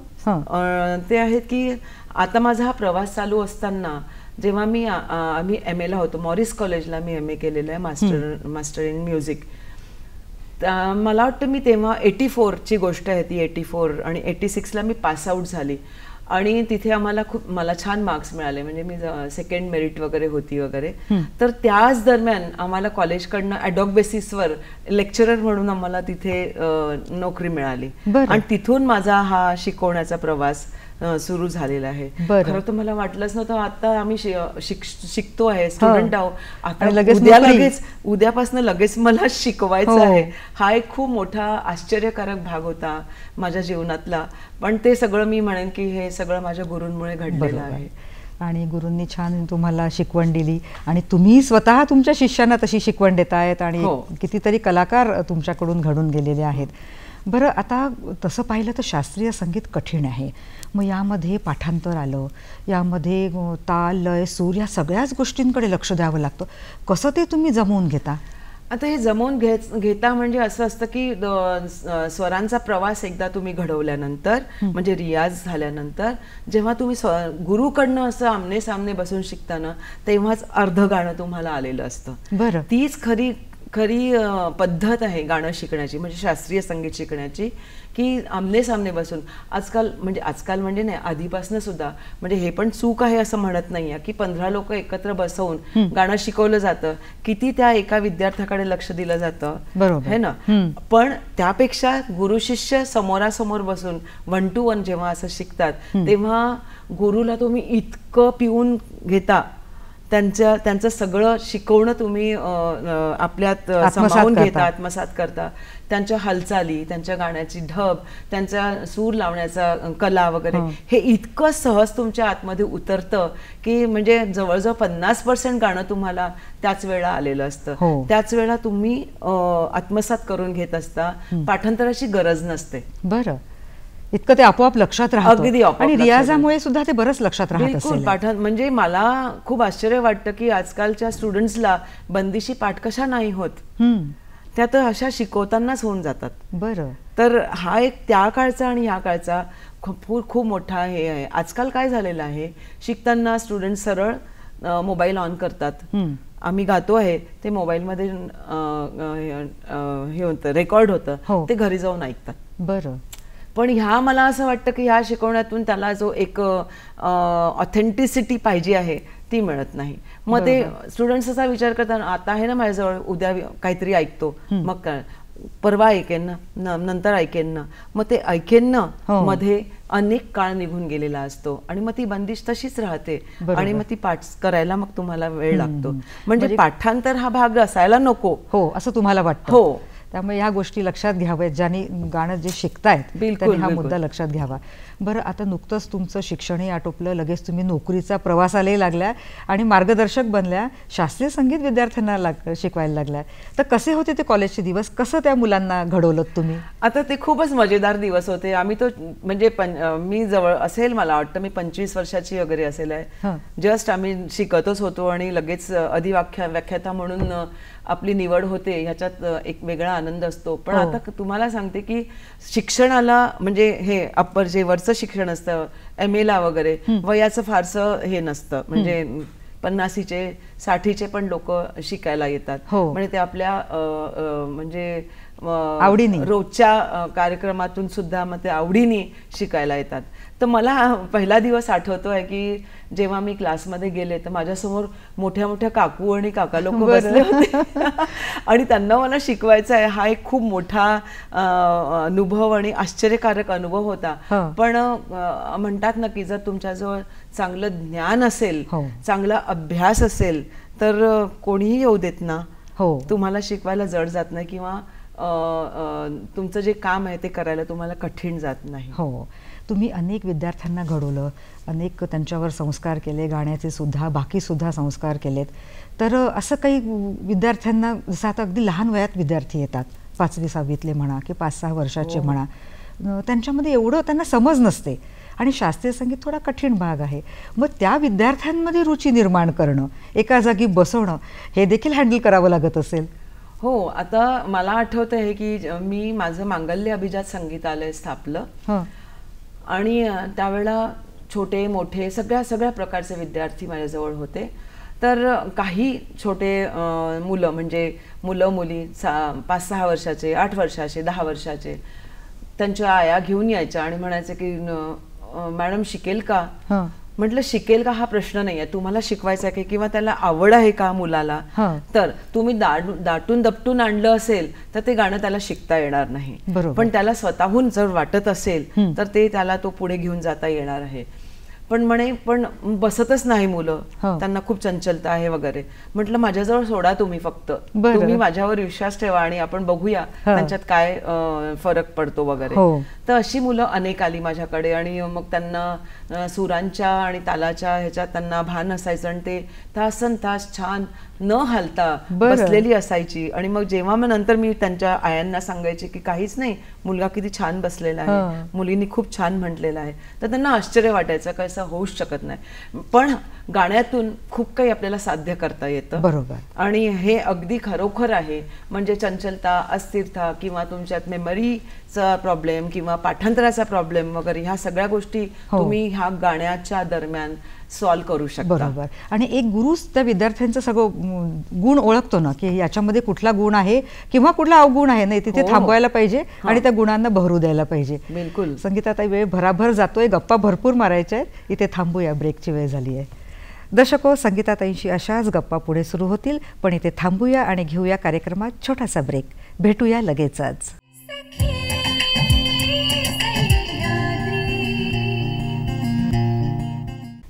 Speaker 2: ते आहेत की आता माझा हा प्रवास चालू असताना जेव्हा आम्ही MA ला होतो, मॉरिस कॉलेजला मी MA केलेलं आहे, मास्टर इन म्युझिक. मला वाटतं मी तेव्हा 84 ची गोष्ट आहे ती, 84 आणि 86 ला मी पास आउट झाली. आणि तिथे मला छान मार्क्स मिळाले, म्हणजे मी 2nd मेरिट वगैरे होती वगैरे. तर त्याच दरम्यान आम्हाला कॉलेजकडनं ॲडॉक बेसिसवर लेक्चरर म्हणून आम्हाला तिथे नोकरी मिळाली. आणि तिथून माझा हा शिकवण्याचा प्रवास सुरू झालेला आहे. खरं तर मला वाटलंच नव्हतं. आता आम्ही शिकतो आहे, स्टुडंट आहोत, आता उद्यापासून लगेच मला शिकवायचं आहे. हा एक खूप मोठा आश्चर्यकारक भाग होता माझ्या जीवनातला. पण ते सगळं मी म्हणेन की हे सगळं माझ्या गुरूंमुळे घडलेलं आहे.
Speaker 1: आणि गुरूंनी छान तुम्हाला शिकवण दिली आणि तुम्ही स्वतः तुमच्या शिष्यांना तशी शिकवण देतायत आणि कितीतरी कलाकार तुमच्याकडून घडून गेलेले आहेत. बरं, आता तसं पाहिलं तर शास्त्रीय संगीत कठीण आहे. मग यामध्ये पाठांतर आलं, यामध्ये ताल, लय, सूर या सगळ्याच गोष्टींकडे लक्ष द्यावं लागतं. कसं ते तुम्ही जमवून घेता?
Speaker 2: आता हे जमवून घेता म्हणजे असं असतं की स्वरांचा प्रवास एकदा तुम्ही घडवल्यानंतर, म्हणजे रियाज झाल्यानंतर, जेव्हा तुम्ही गुरुकडनं असं आमने सामने बसून शिकताना, तेव्हाच अर्ध गाणं तुम्हाला आलेलं असतं.
Speaker 1: बरं.
Speaker 2: तीच खरी पद्धत आहे गाणं शिकण्याची, म्हणजे शास्त्रीय संगीत शिकण्याची, की आमने सामने बसून. आजकाल म्हणजे नाही, आधीपासून सुद्धा, म्हणजे हे पण चूक आहे असं म्हणत नाहीये की 15 लोक एकत्र बसवून गाणं शिकवलं जातं, किती त्या एका विद्यार्थ्याकडे लक्ष दिलं जातं, है ना. पण त्यापेक्षा गुरु शिष्य समोरासमोर बसून 1 to 1 जेव्हा असं शिकतात, तेव्हा गुरुला तुम्ही इतकं पिऊन घेता, त्यांचं सगळं शिकवणं तुम्ही आपल्यात सामावून घेता, आत्मसात करता. त्यांच्या हालचाली, त्यांच्या गाण्याची ढब, त्यांचा सूर लावण्याचा कला वगैरे, हे इतकं सहज तुमच्या आतमध्ये उतरतं की म्हणजे जवळजवळ 50% गाणं तुम्हाला त्याच वेळा आलेलं असतं. त्याच वेळा तुम्ही आत्मसात करून घेत असता. पाठांतराची गरज नसते.
Speaker 1: बरं, इतकं ते आपोआप लक्षात राहतं. आणि रियाजामुळे सुद्धा ते बरंच लक्षात राहत असेल.
Speaker 2: पाठांत म्हणजे मला खूप आश्चर्य वाटतं की आजकालच्या स्टुडंट्सला बंदिशी पाठ कशा नाही होत. त्या तर अशा शिकवतानाच होऊन जातात.
Speaker 1: बरं.
Speaker 2: तर हा एक त्या काळचा आणि ह्या काळचा खूप मोठा हे आहे. आजकाल काय झालेलं आहे, शिकताना स्टुडंट सरळ मोबाईल ऑन करतात. आम्ही गातो आहे ते मोबाईलमध्ये हे होतं, रेकॉर्ड होतं, ते घरी जाऊन ऐकतात.
Speaker 1: बरं.
Speaker 2: पण ह्या मला असं वाटतं की ह्या शिकवण्यातून त्याला जो एक ऑथेंटिसिटी पाहिजे आहे ती मिळत नाही. मग ते स्टुडंट्स असा विचार करतात, आता आहे ना माझ्याजवळ, उद्या काहीतरी ऐकतो, मग काय परवा ऐकेन ना, नंतर ऐकेन ना. मग ते ऐकेन ना मध्ये अनेक काळ निघून गेलेला असतो आणि मग ती बंदिश तशीच राहते आणि मग ती पाठ करायला मग तुम्हाला वेळ लागतो. म्हणजे पाठांतर हा भाग असायला नको,
Speaker 1: हो असं तुम्हाला वाटतं.
Speaker 2: हो.
Speaker 1: त्यामुळे ह्या गोष्टी लक्षात घ्याव्यात, ज्यांनी गाणं जे शिकतायत त्यांनी हा मुद्दा लक्षात घ्यावा. बरं, आता नुकतंच तुमचं शिक्षणही आटोपलं, लगेच तुम्ही नोकरीचा प्रवासालाही लागल्या आणि मार्गदर्शक बनल्या, शास्त्रीय संगीत विद्यार्थ्यांना शिकवायला लागल्या. तर कसे होते ते कॉलेजचे दिवस, कसं त्या मुलांना घडवलं तुम्ही?
Speaker 2: आता ते खूपच मजेदार दिवस होते. आम्ही तो म्हणजे मी जवळ असेल, मला वाटतं मी 25 वर्षाची वगैरे असेल आहे. जस्ट आम्ही शिकतच होतो आणि लगेच व्याख्याता म्हणून आपली निवड होते, ह्याच्यात एक वेगळा आनंद असतो. पण आता तुम्हाला सांगते की शिक्षणाला म्हणजे हे अप्पर जे वरचं शिक्षण असतं MA ला वगैरे वयाचं फारसं हे नसतं. म्हणजे 50चे 60चे पण लोक शिकायला येतात. म्हणजे ते आपल्या म्हणजे
Speaker 1: आवडीने
Speaker 2: रोजच्या कार्यक्रमातून सुद्धा मग ते आवडीने शिकायला येतात. तर मला पहिला दिवस आठवतोय की जेव्हा मी क्लासमध्ये गेले तर माझ्यासमोर मोठ्या मोठ्या काकू आणि काका लोक बसले होते आणि त्यांना मला शिकवायचा आहे. हा एक खूप मोठा अनुभव आणि आश्चर्यकारक अनुभव होता. पण म्हणतात ना की जर तुमच्याजवळ चांगलं ज्ञान असेल, चांगला अभ्यास असेल तर कोणीही येऊ देत ना, तुम्हाला शिकवायला जड जात नाही किंवा तुमचं जे काम आहे ते करायला तुम्हाला कठीण जात नाही.
Speaker 1: हो, तुम्ही अनेक विद्यार्थ्यांना घडवलं, अनेक त्यांच्यावर संस्कार केले, गाण्याचे सुद्धा, बाकी सुद्धा संस्कार केलेत. तर असं काही विद्यार्थ्यांना, जसं आता अगदी लहान वयात विद्यार्थी येतात, 5वी 6वीतले म्हणा की 5-6 वर्षाचे म्हणा, त्यांच्यामध्ये एवढं त्यांना समज नसते आणि शास्त्रीय संगीत थोडा कठीण भाग आहे. मग त्या विद्यार्थ्यांमध्ये रुची निर्माण करणं, एका जागी बसवणं, हे देखील हँडल करावं लागत असेल.
Speaker 2: हो, आता मला आठवत आहे की मी माझं मांगल्य अभिजात संगीतालय स्थापलं आणि त्यावेळेला छोटे मोठे सगळ्या प्रकारचे विद्यार्थी माझ्याजवळ होते. तर काही छोटे मुलं, म्हणजे मुलं मुली 5-6 वर्षाचे, 8 वर्षाचे, 10 वर्षाचे, त्यांच्या आया घेऊन यायच्या आणि म्हणायचे की मॅडम शिकेल का? म्हटलं शिकेल का हा प्रश्न नाही आहे, तुम्हाला शिकवायचं आहे किंवा त्याला आवड आहे का मुलाला. तर तुम्ही दाटून दपटून आणलं असेल तर ते गाणं त्याला शिकता येणार नाही. पण त्याला स्वतःहून जर वाटत असेल तर ते त्याला तो पुढे घेऊन जाता येणार आहे. पण बसतच नाही मुलं, त्यांना खूप चंचलता आहे वगैरे. म्हटलं माझ्याजवळ सोडा तुम्ही, फक्त तुम्ही माझ्यावर विश्वास ठेवा आणि आपण बघूया त्यांच्यात काय फरक पडतो वगैरे. तर अशी मुलं अनेक आली माझ्याकडे आणि मग त्यांना सुरांच्या आणि तालाच्या ह्याच्यात त्यांना भान असायचं आणि ते तासन तास छान न हालता बसलेली असायची. आणि मग जेव्हा नंतर मी त्यांच्या आयांना सांगायचे की काहीच नाही, मुलगा किती छान बसलेला आहे, मुलींनी खूप छान म्हटलेलं आहे, तर त्यांना आश्चर्य वाटायचं की असं होऊच शकत नाही. पण गाण्यातून खूप काही आपल्याला साध्य करता येतं.
Speaker 1: बरोबर.
Speaker 2: आणि हे अगदी खरोखर आहे. म्हणजे चंचलता, अस्थिरता किंवा तुमच्यात मेमरीचा प्रॉब्लेम किंवा पाठांतराचा प्रॉब्लेम वगैरे ह्या सगळ्या गोष्टी तुम्ही ह्या गाण्याच्या दरम्यान सॉल्व्ह करू शकता.
Speaker 1: बरोबर. आणि एक गुरुच त्या विद्यार्थ्यांचं सगळं गुण ओळखतो ना, की याच्यामध्ये कुठला गुण आहे किंवा कुठला अवगुण आहे, नाही तिथे थांबवायला पाहिजे आणि त्या गुणांना बहरू द्यायला पाहिजे.
Speaker 2: बिलकुल.
Speaker 1: संगीताताई, वेळ भराभर जातोय, गप्पा भरपूर मारायच्या आहेत, इथे थांबूया, ब्रेकची वेळ झाली आहे. दर्शको, संगीताताईंशी अशाच गप्पा पुढे सुरू होतील, पण इथे थांबूया आणि घेऊया कार्यक्रमात छोटासा ब्रेक. भेटूया लगेचच.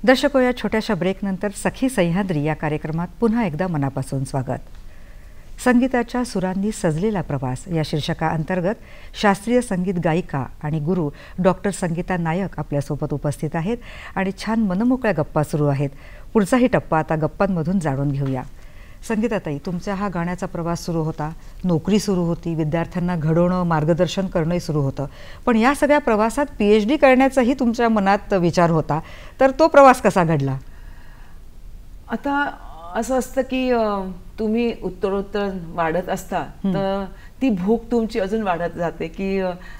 Speaker 1: दर्शको, या छोट्याशा ब्रेकनंतर सखी सह्याद्री या कार्यक्रमात पुन्हा एकदा मनापासून स्वागत. संगीताच्या सुरांनी सजलेला प्रवास या शीर्षकाअंतर्गत शास्त्रीय संगीत गायिका आणि गुरु डॉक्टर संगीता नायक आपल्यासोबत उपस्थित आहेत आणि छान मनमोकळ्या गप्पा सुरू आहेत. पुढचाही टप्पा आता गप्पांमधून जाणून घेऊया. संगीताताई, तुमचा हा गाण्याचा प्रवास सुरू होता, नोकरी सुरू होती, विद्यार्थ्यांना घडवणं, मार्गदर्शन करणंही सुरू होतं, पण या सगळ्या प्रवासात PhD करण्याचाही तुमच्या मनात विचार होता. तर तो प्रवास कसा घडला?
Speaker 2: आता असं असतं की तुम्ही उत्तरोत्तर वाढत असता तर ती भूक तुमची अजून वाढत जाते की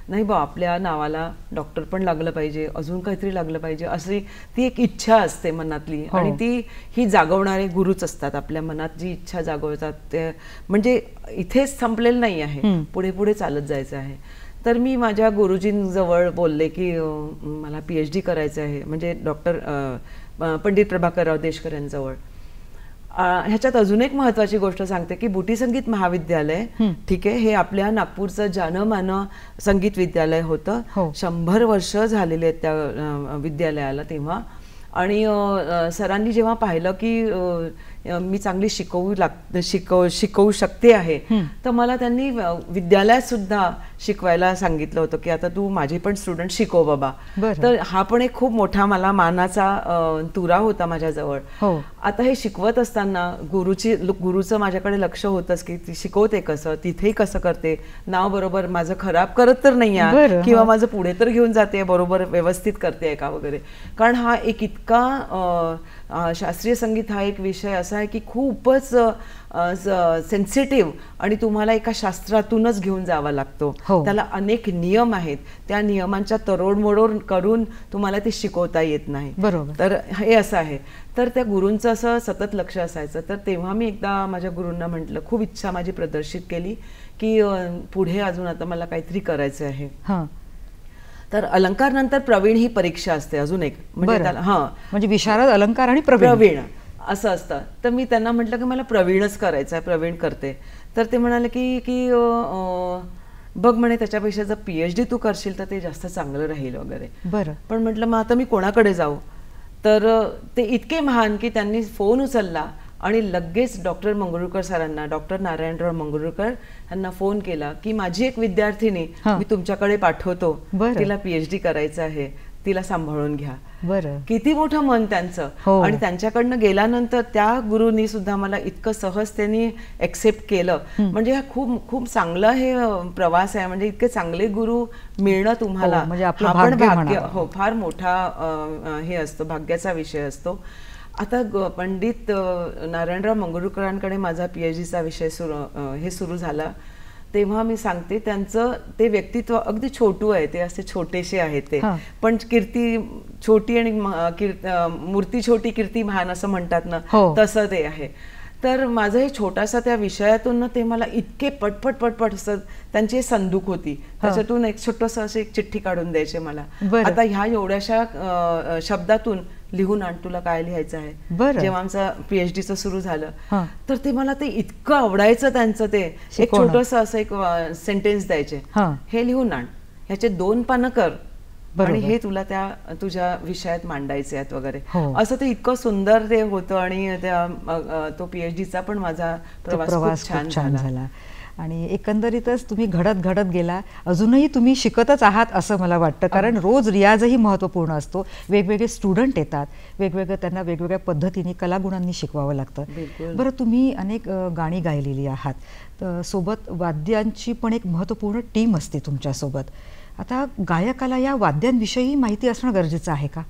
Speaker 2: नाही बा आपल्या नावाला डॉक्टर पण लागलं पाहिजे, अजून काहीतरी लागलं पाहिजे, अशी ती एक इच्छा असते मनातली. आणि ती ही जागवणारे गुरुच असतात आपल्या मनात, जी इच्छा जागवतात ते. म्हणजे इथेच संपलेलं नाही आहे, पुढे पुढे चालत जायचं आहे. तर मी माझ्या गुरुजींजवळ बोलले की मला PhD करायचं आहे, म्हणजे डॉक्टर पंडित प्रभाकरराव देशकर यांजवळ. ह्याच्यात अजून एक महत्वाची गोष्ट सांगते की बुटी संगीत महाविद्यालय, ठीक आहे, हे आपल्या नागपूरचं जानमानं संगीत विद्यालय होतं. 100 वर्ष झालेले आहेत त्या विद्यालयाला तेव्हा. आणि सरांनी जेव्हा पाहिलं की मी चांगली शिकवू शकते आहे, तर मला त्यांनी विद्यालयात सुद्धा शिकवायला सांगितलं होतं की आता तू माझे पण स्टुडंट शिकव बाबा. तर हा पण एक खूप मोठा मला मानाचा तुरा होता माझ्याजवळ. आता हे शिकवत असताना गुरुचं माझ्याकडे लक्ष होतंच की ती शिकवते कसं, तिथेही कसं करते, नाव बरोबर माझं खराब करत तर नाही आहे किंवा माझं पुढे तर घेऊन जाते, बरोबर व्यवस्थित करते का वगैरे. कारण हा एक इतका शास्त्रीय संगीत हा एक विषय असा आहे की खूपच सेन्सिटिव्ह आणि तुम्हाला एका शास्त्रातूनच घेऊन जावा लागतो. त्याला अनेक नियम आहेत, त्या नियमांच्या तरोडमोड करून तुम्हाला ते शिकवता येत नाही. तर हे असं आहे. तर त्या गुरूंचं असं सतत लक्ष असायचं. तर तेव्हा मी एकदा माझ्या गुरूंना म्हटलं, खूप इच्छा माझी प्रदर्शित केली की पुढे अजून आता मला काहीतरी करायचं आहे. तर अलंकार नंतर प्रवीण ही परीक्षा असते अजून एक, म्हणजे त्याला
Speaker 1: म्हणजे विशारद, अलंकार आणि प्रवीण
Speaker 2: असं असतं. तर मी त्यांना म्हटलं की मला प्रवीणच करायचं आहे, प्रवीण करते. तर ते म्हणाले की बघ म्हणे त्याच्यापेक्षा जर PhD तू करशील तर ते जास्त चांगलं राहील वगैरे. पण म्हटलं मग आता मी कोणाकडे जाऊ. तर ते इतके महान की त्यांनी फोन उचलला आणि लगेच डॉक्टर मंगरुळकर सरांना, डॉक्टर नारायणराव मंगरुळकर यांना फोन केला की माझी एक विद्यार्थिनी मी तुमच्याकडे पाठवतो, तिला PhD करायचं आहे, तिला सांभाळून घ्या. किती मोठं मन त्यांचं. आणि त्यांच्याकडनं गेल्यानंतर त्या गुरुनी सुद्धा मला इतकं सहज त्यांनी एक्सेप्ट केलं. म्हणजे खूप खूप चांगलं हे प्रवास आहे. म्हणजे इतके चांगले गुरु मिळणं तुम्हाला आपण भाग्य, फार मोठा हे असतो, भाग्याचा विषय असतो. आता पंडित नारायणराव मंगरुळकरांकडे माझा PhDचा विषय सुरू झाला तेव्हा मी सांगते त्यांचं ते व्यक्तित्व अगदी छोटू आहे, ते असे छोटेसे आहेत ते, पण कीर्ती छोटी आणि मूर्ती छोटी कीर्ती महान असं म्हणतात ना, तसं ते आहे. तर माझं हे छोटासा त्या विषयातून ते मला इतके पटपट असं त्यांची संदूक होती, त्याच्यातून एक छोटंसं असं एक चिठ्ठी काढून द्यायचे मला, आता ह्या एवढ्याशा शब्दातून लिहून आण, तुला काय लिहायचं आहे. जेव्हा आमचं PhDचं सुरू झालं तर ते मला ते इतकं आवडायचं त्यांचं, ते एक छोटंसं असं एक सेंटेन्स द्यायचे, हे लिहून आण, ह्याचे 2 पानं कर आणि हे तुला त्या तुझ्या विषयात मांडायचे आहेत वगैरे. असं ते इतकं सुंदर ते होतं. आणि तो PhDचा पण माझा प्रवास खूप छान झाला.
Speaker 1: आणि एकंदरीतच तुम्ही घडत गेला, अजूनही तुम्ही शिकतच आहात असं मला वाटतं. कारण रोज रियाजही महत्त्वपूर्ण असतो. वेगवेगळे स्टुडंट येतात, त्यांना वेगवेगळ्या पद्धतीने कलागुणांनी शिकवावं लागतं. बरं, तुम्ही अनेक गाणी गायलेली आहात, तर सोबत वाद्यांची पण एक महत्त्वपूर्ण टीम असते तुमच्यासोबत. आता गायकाला या वाद्यांविषयी माहिती असणं गरजेचं आहे का?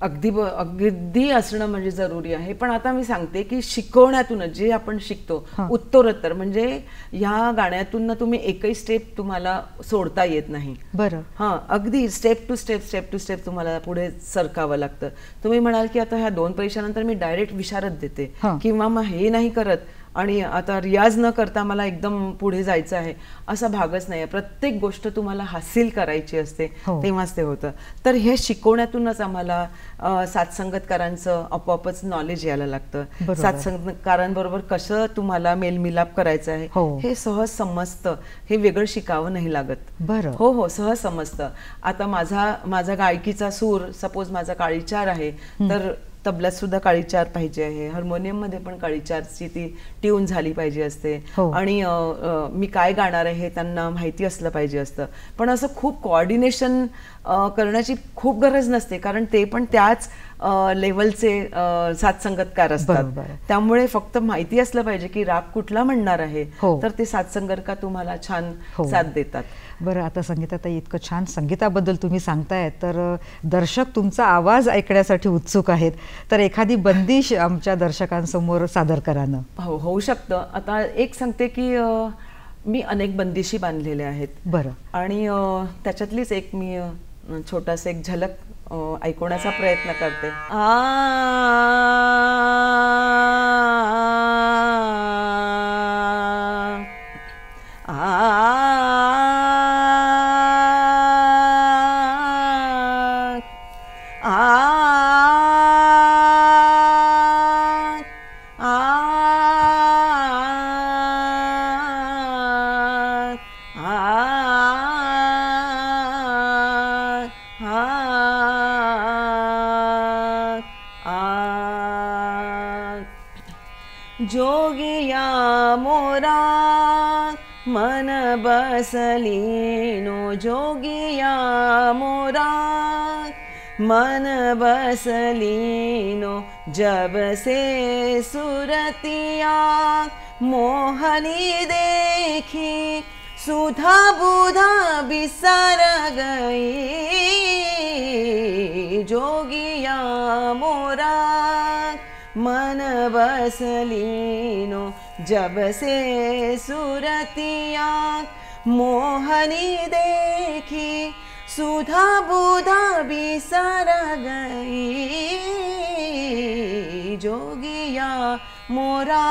Speaker 2: अगदी असणं म्हणजे जरुरी आहे. पण आता मी सांगते की शिकवण्यातूनच जे आपण शिकतो उत्तरोत्तर, म्हणजे ह्या गाण्यातून तुम्ही एकही स्टेप तुम्हाला सोडता येत नाही. अगदी स्टेप टू स्टेप तुम्हाला पुढे सरकावं लागतं. तुम्ही म्हणाल की आता ह्या 2 परीक्षानंतर मी डायरेक्ट विशारद देते किंवा मग हे नाही करत आणि आता रियाज न करता मला एकदम पुढे जायचं आहे, असा भागच नाही. प्रत्येक गोष्ट तुम्हाला हासिल करायची असते, तेव्हाच ते होतं. तर हे शिकवण्यातूनच आम्हाला साथसंगतकारांचं आपोआपच नॉलेज यायला लागतं. साथसंगतकारांबरोबर कसं तुम्हाला मेलमिलाप करायचं आहे हे सहज समजतं, हे वेगळं शिकावं नाही लागत. हो, सहज समजतं. आता माझा गायकीचा सूर, सपोज माझा काळीचार आहे तर तबल्यात सुद्धा काळीचार पाहिजे आहे, हार्मोनियम मध्ये पण काळीचारची ती ट्यून झाली पाहिजे असते. आणि मी काय गाणार आहे हे त्यांना माहिती असलं पाहिजे असतं. पण असं खूप कोऑर्डिनेशन करण्याची खूप गरज नसते, कारण ते पण त्याच लेवलचे साथसंगतकार असतात. त्यामुळे फक्त माहिती असलं पाहिजे की राग कुठला म्हणणार आहे, तर ते साथसंगतकार तुम्हाला छान साथ देतात.
Speaker 1: बरं, आता संगीताताई इतकं छान संगीताबद्दल तुम्ही सांगताय तर दर्शक तुमचा आवाज ऐकण्यासाठी उत्सुक आहेत, तर एखादी बंदिश आमच्या दर्शकांसमोर सादर करा ना.
Speaker 2: हो, होऊ शकतं. आता एक सांगते की मी अनेक बंदिशी बांधलेल्या आहेत.
Speaker 1: बरं.
Speaker 2: आणि त्याच्यातलीच एक मी छोटासा एक झलक ऐकवण्याचा प्रयत्न करते. जोगिया मोरा मन बसलीनो, जोगिया मोरा मन बसलीनो, जब से सुरतिया मोहनी देखी, सुधा बुधा बिसर गई, जोगिया मोरा मन बसलीनो, जब से सुरतिया मोहनी देखी, सुधा बुधा बिसर गई, जोगिया मोरा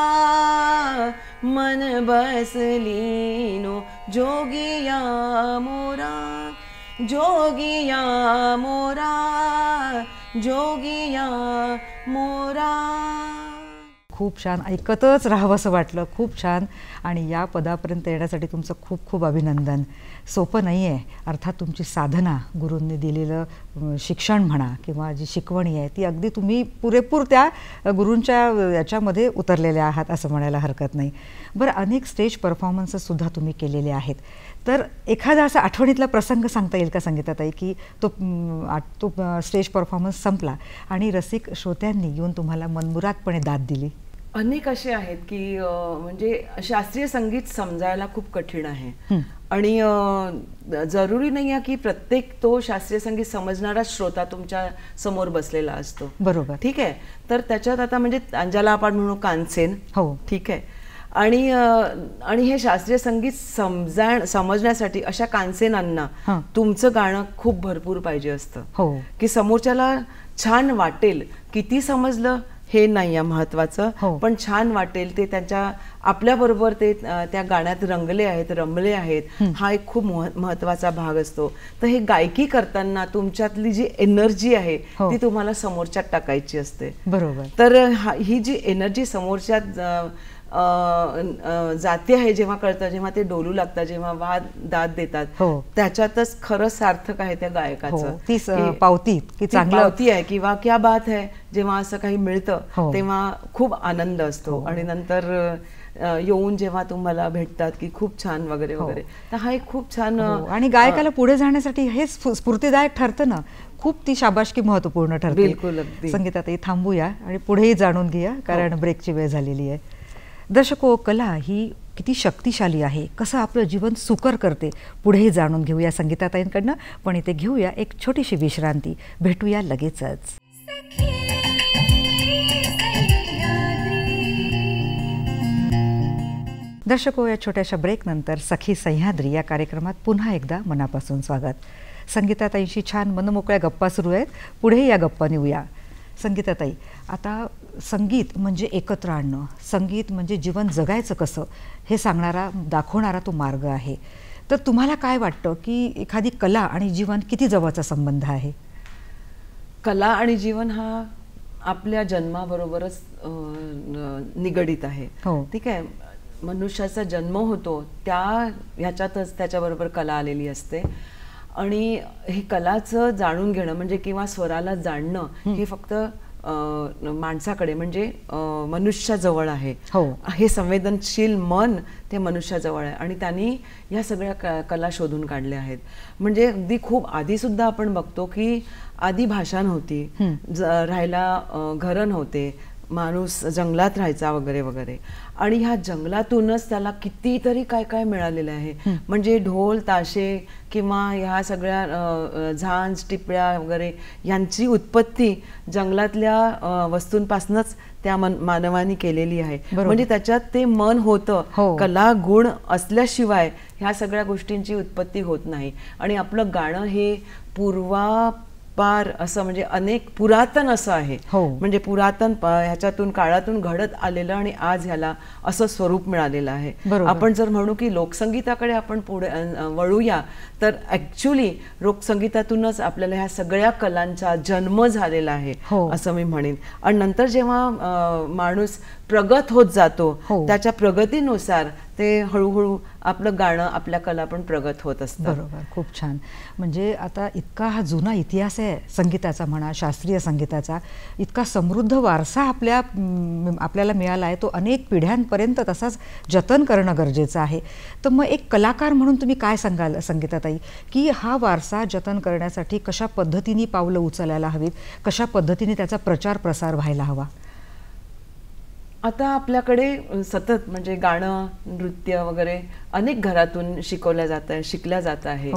Speaker 2: मन बसलीनो, जोगिया मोरा, जोगिया मोरा, जोगिया मोरा.
Speaker 1: खूप छान, ऐकतच राहावंसं वाटलं. खूप छान. आणि या पदापर्यंत येण्यासाठी तुमचं खूप खूप अभिनंदन. सोपं नाही आहे. अर्थात तुमची साधना, गुरूंनी दिलेलं शिक्षण म्हणा किंवा जी शिकवणी आहे ती अगदी तुम्ही पुरेपूर त्या गुरूंच्या याच्यामध्ये उतरलेले आहात असं म्हणायला हरकत नाही. बरं, अनेक स्टेज परफॉर्मन्सेससुद्धा तुम्ही केलेले आहेत, तर एखादा असा आठवणीतला प्रसंग सांगता येईल का संगीताताई, की तो स्टेज परफॉर्मन्स संपला आणि रसिक श्रोत्यांनी येऊन तुम्हाला मनमुरादपणे दाद दिली?
Speaker 2: अनेक असे आहेत की म्हणजे शास्त्रीय संगीत समजायला खूप कठीण आहे आणि जरुरी नाही आहे की प्रत्येक तो शास्त्रीय संगीत समजणारा श्रोता तुमच्या समोर बसलेला असतो.
Speaker 1: बरोबर.
Speaker 2: ठीक आहे. तर त्याच्यात आता म्हणजे ज्याला आपण म्हणू कानसेन.
Speaker 1: हो.
Speaker 2: ठीक आहे. आणि हे शास्त्रीय संगीत समजण्यासाठी अशा कानसेनांना तुमचं गाणं खूप भरपूर पाहिजे असतं.
Speaker 1: हो.
Speaker 2: की समोरच्याला छान वाटेल. किती समजलं हे नाही आहे महत्वाचं, पण छान वाटेल ते त्यांच्या आपल्याबरोबर ते त्या गाण्यात रंगले आहेत, रमले आहेत, हा एक खूप महत्वाचा भाग असतो. तर हे गायकी करताना तुमच्यातली जी एनर्जी आहे ती तुम्हाला समोरच्यात टाकायची असते.
Speaker 1: बरोबर.
Speaker 2: तर ही जी एनर्जी समोरच्यात जाते आहे, जेव्हा कळतं, जेव्हा ते डोलू लागतात, जेव्हा दाद देतात, त्याच्यातच खरं सार्थक आहे त्या गायकाचं.
Speaker 1: ती पावती की चांगली
Speaker 2: पावती आहे किंवा क्या बात है, जेव्हा असं काही मिळतं तेव्हा खूप आनंद असतो. आणि नंतर येऊन जेव्हा तुम्हाला भेटतात की खूप छान वगैरे वगैरे, तर हा एक खूप छान.
Speaker 1: आणि गायकाला पुढे जाण्यासाठी हे स्फूर्तिदायक ठरतं ना, खूप ती शाबासकी महत्वपूर्ण ठरते.
Speaker 2: बिलकुल.
Speaker 1: संगीताताई, थांबूया आणि पुढेही जाणून घेऊया, कारण ब्रेकची वेळ झालेली आहे. दर्शको, कला ही किती शक्तिशाली आहे, कसं आपलं जीवन सुकर करते, पुढेही जाणून घेऊया संगीताताईंकडनं. पण इथे घेऊया एक छोटीशी विश्रांती. भेटूया लगेचच. दर्शको, या छोट्याशा ब्रेकनंतर सखी सह्याद्री या कार्यक्रमात पुन्हा एकदा मनापासून स्वागत. संगीताताईंशी छान मनमोकळ्या गप्पा सुरू आहेत. पुढेही या गप्पा नेऊया. संगीताताई, आता संगीत म्हणजे एकत्र आणणं, संगीत म्हणजे जीवन जगायचं कसं हे सांगणारा, दाखवणारा तो मार्ग आहे. तर तुम्हाला काय वाटतं की एखादी कला आणि जीवन किती जवळचा संबंध आहे?
Speaker 2: कला आणि जीवन हा आपल्या जन्माबरोबरच निगडीत आहे. ठीक आहे. मनुष्याचा जन्म होतो ह्याच्यातच त्याच्याबरोबर कला आलेली असते. आणि हे कलाचं जाणून घेणं म्हणजे किंवा स्वराला जाणणं हे फक्त माणसाकडे म्हणजे मनुष्याजवळ आहे. हे संवेदनशील मन ते मनुष्याजवळ आहे आणि त्यांनी ह्या सगळ्या कला शोधून काढल्या आहेत. म्हणजे अगदी खूप आधी सुद्धा आपण बघतो की आधी भाषा नव्हती, राहायला घरं नव्हते, माणूस जंगलात राहायचा वगैरे वगैरे, आणि ह्या जंगलातूनच त्याला कितीतरी काय काय मिळालेलं आहे. म्हणजे ढोल ताशे किंवा ह्या सगळ्या झांज टिपळ्या वगैरे यांची उत्पत्ती जंगलातल्या वस्तूंपासूनच त्या मानवानी केलेली आहे. म्हणजे त्याच्यात ते मन होतं. कला गुण असल्याशिवाय ह्या सगळ्या गोष्टींची उत्पत्ती होत नाही. आणि आपलं गाणं हे पूर्वापार असं म्हणजे अनेक पुरातन असं आहे. म्हणजे पुरातन ह्याच्यातून काळातून घडत आलेलं आणि आज ह्याला असं स्वरूप मिळालेलं आहे. आपण जर म्हणू की लोकसंगीताकडे आपण पुढे वळूया तर ऍक्च्युली लोकसंगीतातूनच आपल्याला ह्या सगळ्या कलांचा जन्म झालेला आहे असं मी म्हणेन. आणि नंतर जेव्हा माणूस प्रगत होत जातो त्याच्या प्रगतीनुसार ते हळूहळू आपलं गाणं आपल्या कला पण प्रगत होत असतं.
Speaker 1: बरोबर, खूप छान. म्हणजे आता इतका हा जुना इतिहास आहे संगीताचा म्हणा, शास्त्रीय संगीताचा, इतका समृद्ध वारसा आपल्याला मिळाला आहे, तो अनेक पिढ्यांपर्यंत तसाच जतन करणं गरजेचं आहे. तर मग एक कलाकार म्हणून तुम्ही काय सांगाल संगीताताई, की हा वारसा जतन करण्यासाठी कशा पद्धतीने पावलं उचलायला हवीत, कशा पद्धतीने त्याचा प्रचार प्रसार व्हायला हवा?
Speaker 2: आता आपल्याकडे सतत म्हणजे गाणं, नृत्य वगैरे अनेक घरातून शिकल्या जात आहे.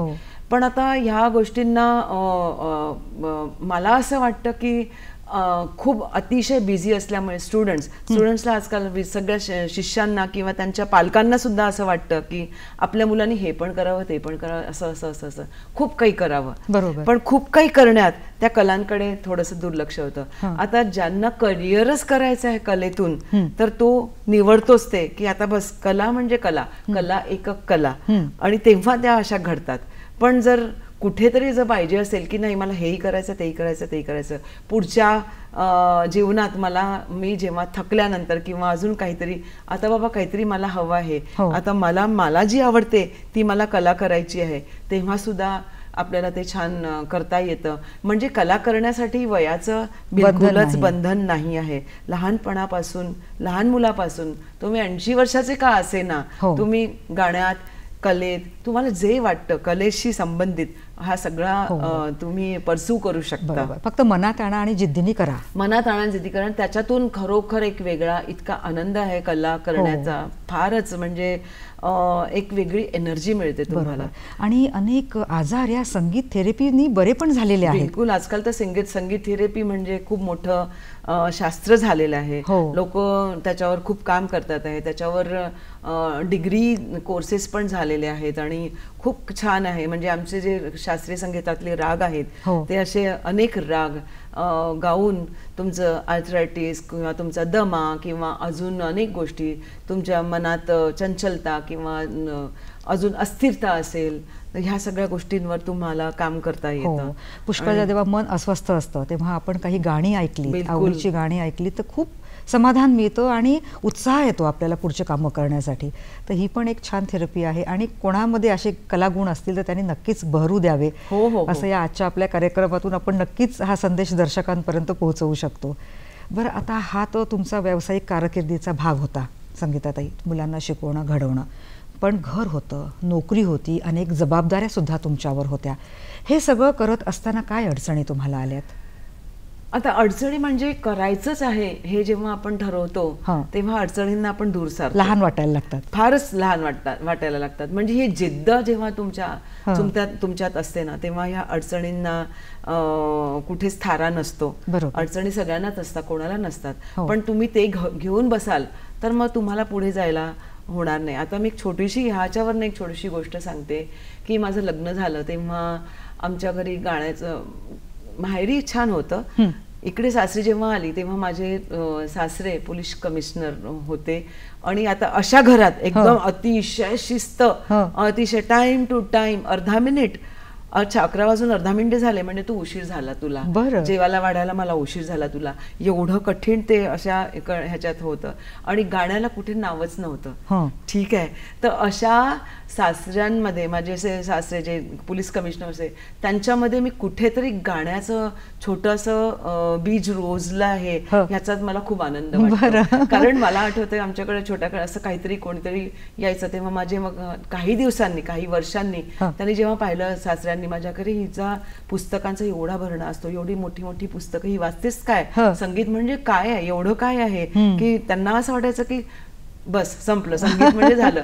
Speaker 2: पण आता ह्या गोष्टींना मला असं वाटतं की खूप अतिशय बिझी असल्यामुळे स्टुडंट्सला आजकाल सगळ्या शिष्यांना किंवा त्यांच्या पालकांना सुद्धा असं वाटतं की आपल्या मुलांनी हे पण करावं, ते पण करावं, असं असं असं असं खूप काही करावं.
Speaker 1: बरोबर.
Speaker 2: पण खूप काही करण्यात त्या कलांकडे थोडंसं दुर्लक्ष होतं. आता ज्यांना करिअरच करायचं आहे कलेतून तर तो निवडतोच ते की आता बस कला म्हणजे कला, कला एकक कला, आणि तेव्हा त्या अशा घडतात. पण जर कुठेतरी जर पाहिजे असेल की नाही मला हेही करायचं, तेही करायचं, तेही करायचं, पुढच्या जीवनात मी जेव्हा थकल्यानंतर किंवा अजून काहीतरी, आता बाबा काहीतरी मला हवं आहे, आता मला जी आवडते ती मला कला करायची आहे, तेव्हा सुद्धा आपल्याला ते छान करता येतं. म्हणजे कला करण्यासाठी वयाचं बिलकुलच बंधन नाही आहे. लहानपणापासून, लहान मुलापासून तुम्ही 80 वर्षाचे का असेना, तुम्ही गाण्यात, कलेत, तुम्हाला जे वाटतं कलेशी संबंधित हा सगळा तुम्ही परस्यू करू शकता.
Speaker 1: फक्त मनात आणा आणि जिद्दीने करा.
Speaker 2: मनात आणा, जिद्दी करा. त्याच्यातून खरोखर एक वेगळा इतका आनंद आहे कला करण्याचा, फारच म्हणजे एक वेगळी एनर्जी मिळते तुम्हाला.
Speaker 1: आणि अनेक आजार या संगीत थेरपीनी बरे पण झालेले आहेत.
Speaker 2: बिलकुल. आजकाल तर संगीत थेरपी म्हणजे खूप मोठं शास्त्र झालेलं आहे. लोक त्याच्यावर खूप काम करतात आहे, त्याच्यावर डिग्री कोर्सेस पण झालेले आहेत आणि खूप छान आहे. म्हणजे आमचे जे शास्त्रीय संगीतातले राग आहेत ते असे अनेक राग गाऊन तुमचं आर्थरायटिस किंवा तुमचा दमा किंवा अजून अनेक गोष्टी, तुमच्या मनात चंचलता किंवा अजून अस्थिरता असेल, ह्या सगळ्या गोष्टींवर तुम्हाला काम करता येतं.
Speaker 1: पुष्कळदा जेव्हा मन अस्वस्थ असतं तेव्हा आपण काही गाणी ऐकली, आवडीची गाणी ऐकली तर खूप समाधान मिळतं आणि उत्साह येतो आपल्याला पुढचे कामं करण्यासाठी. तर ही पण एक छान थेरपी आहे. आणि कोणामध्ये असे कलागुण असतील तर त्यांनी नक्कीच बहरू द्यावे असं या आजच्या आपल्या कार्यक्रमातून आपण नक्कीच हा संदेश दर्शकांपर्यंत पोहोचवू शकतो. बरं, आता हा तो तुमचा व्यावसायिक कारकिर्दीचा भाग होता संगीताताई, मुलांना शिकवणं, घडवणं. पण घर होतं, नोकरी होती, अनेक जबाबदाऱ्या सुद्धा तुमच्यावर होत्या. हे सगळं करत असताना काय अडचणी तुम्हाला आल्यात?
Speaker 2: आता अडचणी म्हणजे करायचंच आहे हे जेव्हा आपण ठरवतो तेव्हा अडचणींना आपण दूर सारतो.
Speaker 1: लहान वाटायला लागतात,
Speaker 2: फारच लहान वाटायला लागतात. म्हणजे ही जिद्द जेव्हा तुमच्यात असते ना तेव्हा ह्या अडचणींना कुठेच थारा नसतो. अडचणी सगळ्यांनाच असतात, कोणाला नसतात. पण तुम्ही ते घेऊन बसाल तर मग तुम्हाला पुढे जायला होणार नाही. आता मी ह्याच्यावर एक छोटीशी गोष्ट सांगते की माझं लग्न झालं तेव्हा आमच्या घरी गाण्याचं माहेरी छान होतं. इकडे सासरी जेव्हा आली तेव्हा माझे सासरे पोलीस कमिशनर होते आणि आता अशा घरात एकदम अतिशय शिस्त, अतिशय टाइम टू टाइम, अर्धा मिनिट, अच्छा 11 वाजून अर्धा मिनिट झाले म्हणजे तू उशीर झाला, तुला जेवायला वाढायला मला उशीर झाला, तुला एवढं कठीण ते अशा ह्याच्यात होतं. आणि गाण्याला कुठे नावच नव्हतं. ठीक आहे. तर अशा सासऱ्यांमध्ये माझे असे सासरे जे पोलीस कमिशनर असे त्यांच्यामध्ये मी कुठेतरी गाण्याचं छोटंसं बीज रोजलं आहे ह्याचाच मला खूप आनंद वाटतो. कारण मला आठवतंय आमच्याकडे छोट्याकडे असं काहीतरी कोणीतरी यायचं तेव्हा माझे मग काही दिवसांनी, काही वर्षांनी त्यांनी जेव्हा पाहिलं सासऱ्यांनी त्यांनी माझ्याकडे, हिचा पुस्तकांचा एवढा भरणा असतो, एवढी मोठी मोठी पुस्तकं, ही वाचतेस काय, संगीत म्हणजे काय आहे, एवढं काय आहे, की त्यांना असं वाटायचं की बस संपलं, संगीत म्हणजे झालं,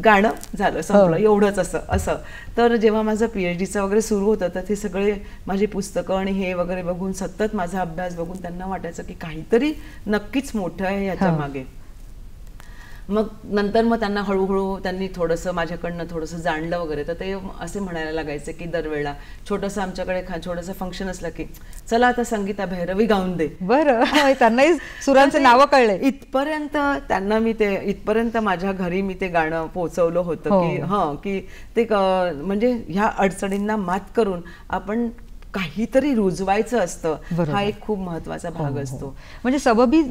Speaker 2: गाणं झालं, संपलं, एवढंच असं. तर जेव्हा माझं PhDचं वगैरे सुरू होतं तर ते सगळे माझी पुस्तकं आणि हे वगैरे बघून, सतत माझा अभ्यास बघून त्यांना वाटायचं की काहीतरी नक्कीच मोठं आहे ह्याच्या मागे. मग नंतर मग त्यांना हळूहळू त्यांनी थोडंसं माझ्याकडनं थोडंसं जाणलं वगैरे, तर ते असे म्हणायला लागायचे की दरवेळेला छोटंसं आमच्याकडे छोटंसं फंक्शन असलं की चला आता संगीता भैरवी गाऊन दे.
Speaker 1: बरं, त्यांनाही सुरांचे नावं कळले.
Speaker 2: इथपर्यंत त्यांना मी ते, इथपर्यंत माझ्या घरी मी ते गाणं पोहोचवलं होतं की ते म्हणजे ह्या अडचणींना मात करून आपण काहीतरी रुजवायचं असतं, हा एक खूप महत्वाचा भाग असतो.
Speaker 1: म्हणजे सबबी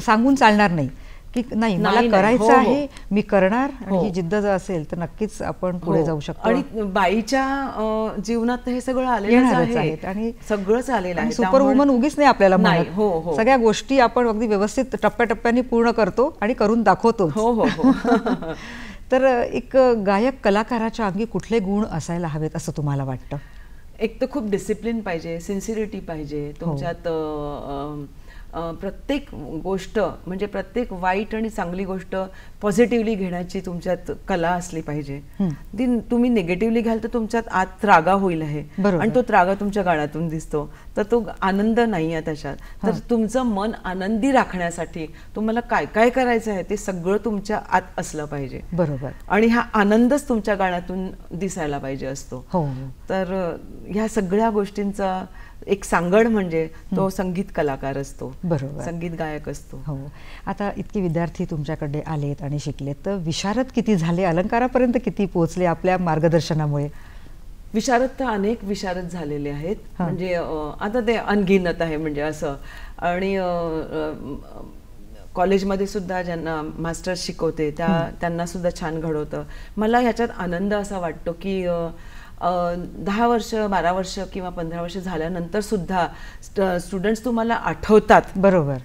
Speaker 1: सांगून चालणार नाही की नाही मला करायचं आहे, मी करणार, आणि ही जिद्द जर असेल तर नक्कीच आपण पुढे जाऊ शकतो.
Speaker 2: आणि बाईच्या जीवनात हे सगळं आलेलं आहे आणि सगळंच आलेलं आहे.
Speaker 1: सुपर वुमन उगीच नाही आपल्याला म्हणत, सगळ्या गोष्टी आपण अगदी व्यवस्थित टप्प्याटप्प्याने पूर्ण करतो आणि करून दाखवतो. तर एक गायक कलाकाराच्या अंगी कुठले गुण असायला हवेत असं तुम्हाला वाटतं?
Speaker 2: एक तर खूप डिसिप्लिन पाहिजे, सिन्सिरिटी पाहिजे तुमच्यात. प्रत्येक गोष्ट म्हणजे प्रत्येक वाईट आणि चांगली गोष्ट पॉझिटिव्हली घेण्याची तुमच्यात कला असली पाहिजे. तुम्ही निगेटिव्हली घ्याल तर तुमच्यात आत त्रागा होईल आहे, आणि तो त्रागा तुमच्या गाण्यातून दिसतो, तर तो आनंद नाही आहे त्याच्यात. तर तुमचं मन आनंदी राखण्यासाठी तुम्हाला काय काय करायचं आहे ते सगळं तुमच्या आत असलं पाहिजे.
Speaker 1: बरोबर.
Speaker 2: आणि हा आनंदच तुमच्या गाण्यातून दिसायला पाहिजे असतो. तर ह्या सगळ्या गोष्टींचा एक सांगड म्हणजे तो संगीत कलाकार असतो.
Speaker 1: बरोबर.
Speaker 2: संगीत गायक असतो.
Speaker 1: हो. आता इतके विद्यार्थी तुमच्याकडे आलेत आणि शिकलेत, तर विशारद किती झाले, अलंकारापर्यंत किती पोहोचले आपल्या मार्गदर्शनामुळे?
Speaker 2: विशारद तर अनेक विशारद झालेले आहेत, म्हणजे आता ते अनगिनत आहे म्हणजे असं. आणि कॉलेजमध्ये सुद्धा ज्यांना मास्टर्स शिकवते त्यांना सुद्धा छान घडवतं. मला ह्याच्यात आनंद असा वाटतो की 10 वर्ष 12 वर्ष किंवा 15 वर्ष झाल्यानंतर सुद्धा स्टुडंट्स तुम्हाला आठवतात.
Speaker 1: बरोबर.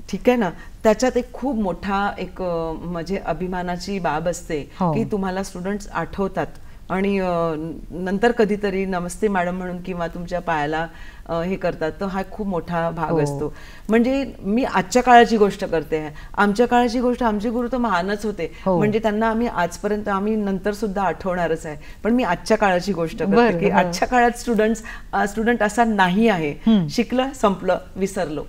Speaker 2: ठीक आहे ना, त्याच्यात एक खूप मोठा एक म्हणजे अभिमानाची बाब असते की तुम्हाला स्टुडंट्स आठवतात आणि नंतर कधीतरी नमस्ते मॅडम म्हणून किंवा तुमच्या पायाला हे करतात, तर हा खूप मोठा भाग असतो. म्हणजे मी आजच्या काळाची गोष्ट करते आहे, आमच्या काळाची गोष्ट, आमचे गुरु तर महानच होते, म्हणजे त्यांना आम्ही आजपर्यंत आम्ही नंतर सुद्धा आठवणारच आहे. पण मी आजच्या काळाची गोष्ट करते की आजच्या काळात स्टुडंट असा नाही आहे, शिकलं संपलं विसरलो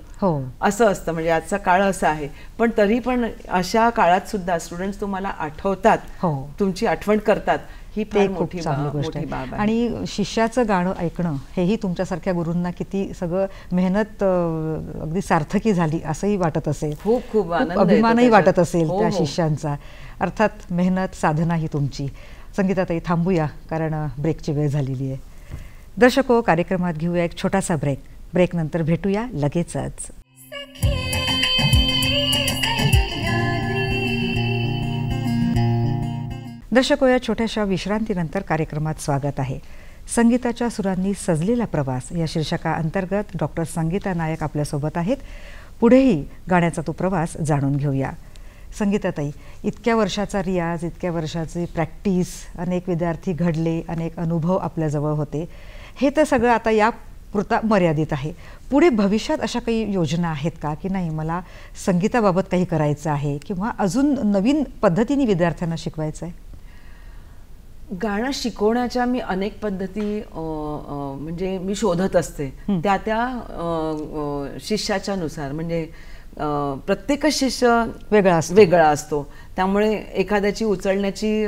Speaker 2: असं असतं. म्हणजे आजचा काळ असा आहे, पण तरी पण अशा काळात सुद्धा स्टुडंट्स तुम्हाला आठवतात, तुमची आठवण करतात, ही फार मोठी गोष्ट आहे.
Speaker 1: आणि शिष्याचं गाणं ऐकणं हेही तुमच्यासारख्या गुरूंना किती सगळं मेहनत अगदी सार्थकी झाली असंही वाटत असेल.
Speaker 2: खूप खूप
Speaker 1: अभिमानही वाटत असेल त्या शिष्यांचा. अर्थात मेहनत साधना ही तुमची. संगीताताई, थांबूया कारण ब्रेकची वेळ झालेली आहे. दर्शको, कार्यक्रमात घेऊया एक छोटासा ब्रेक. ब्रेकनंतर भेटूया लगेचच. दर्शको, या छोट्याशा विश्रांतीनंतर कार्यक्रमात स्वागत आहे. संगीताच्या सुरांनी सजलेला प्रवास या शीर्षकाअंतर्गत डॉक्टर संगीता नायक आपल्यासोबत आहेत. पुढेही गाण्याचा तो प्रवास जाणून घेऊया. संगीताताई, इतक्या वर्षाचा रियाज, इतक्या वर्षाची प्रॅक्टिस, अनेक विद्यार्थी घडले, अनेक अनुभव आपल्याजवळ होते, हे तर सगळं आता या पुरता मर्यादित आहे. पुढे भविष्यात अशा काही योजना आहेत का की नाही मला संगीताबाबत काही करायचं आहे किंवा अजून नवीन पद्धतीने विद्यार्थ्यांना शिकवायचं आहे?
Speaker 2: गाणं शिकवण्याच्या मी अनेक पद्धती म्हणजे मी शोधत असते, त्या शिष्याच्या नुसार. म्हणजे प्रत्येकच शिष्य वेगळा असतो, त्यामुळे एखाद्याची उचलण्याची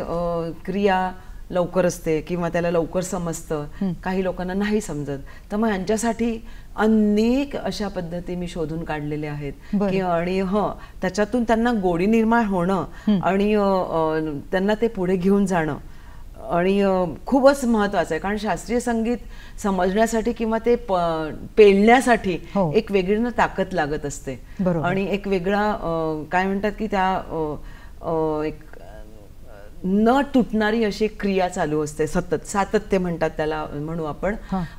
Speaker 2: क्रिया लवकर असते किंवा त्याला लवकर समजतं, काही लोकांना नाही समजत. तर मग यांच्यासाठी अनेक अशा पद्धती मी शोधून काढलेल्या आहेत की आणि त्याच्यातून त्यांना गोडी निर्माण होणं आणि त्यांना ते पुढे घेऊन जाणं आणि खूपच महत्त्वाचं आहे. कारण शास्त्रीय संगीत समजण्यासाठी किंवा ते पेलण्यासाठी एक वेगळी ताकद लागत असते आणि एक वेगळा काय म्हणतात की त्या एक न तुटणारी अशी क्रिया चालू असते, सतत सातत्य म्हणतात त्याला, म्हणू आपण.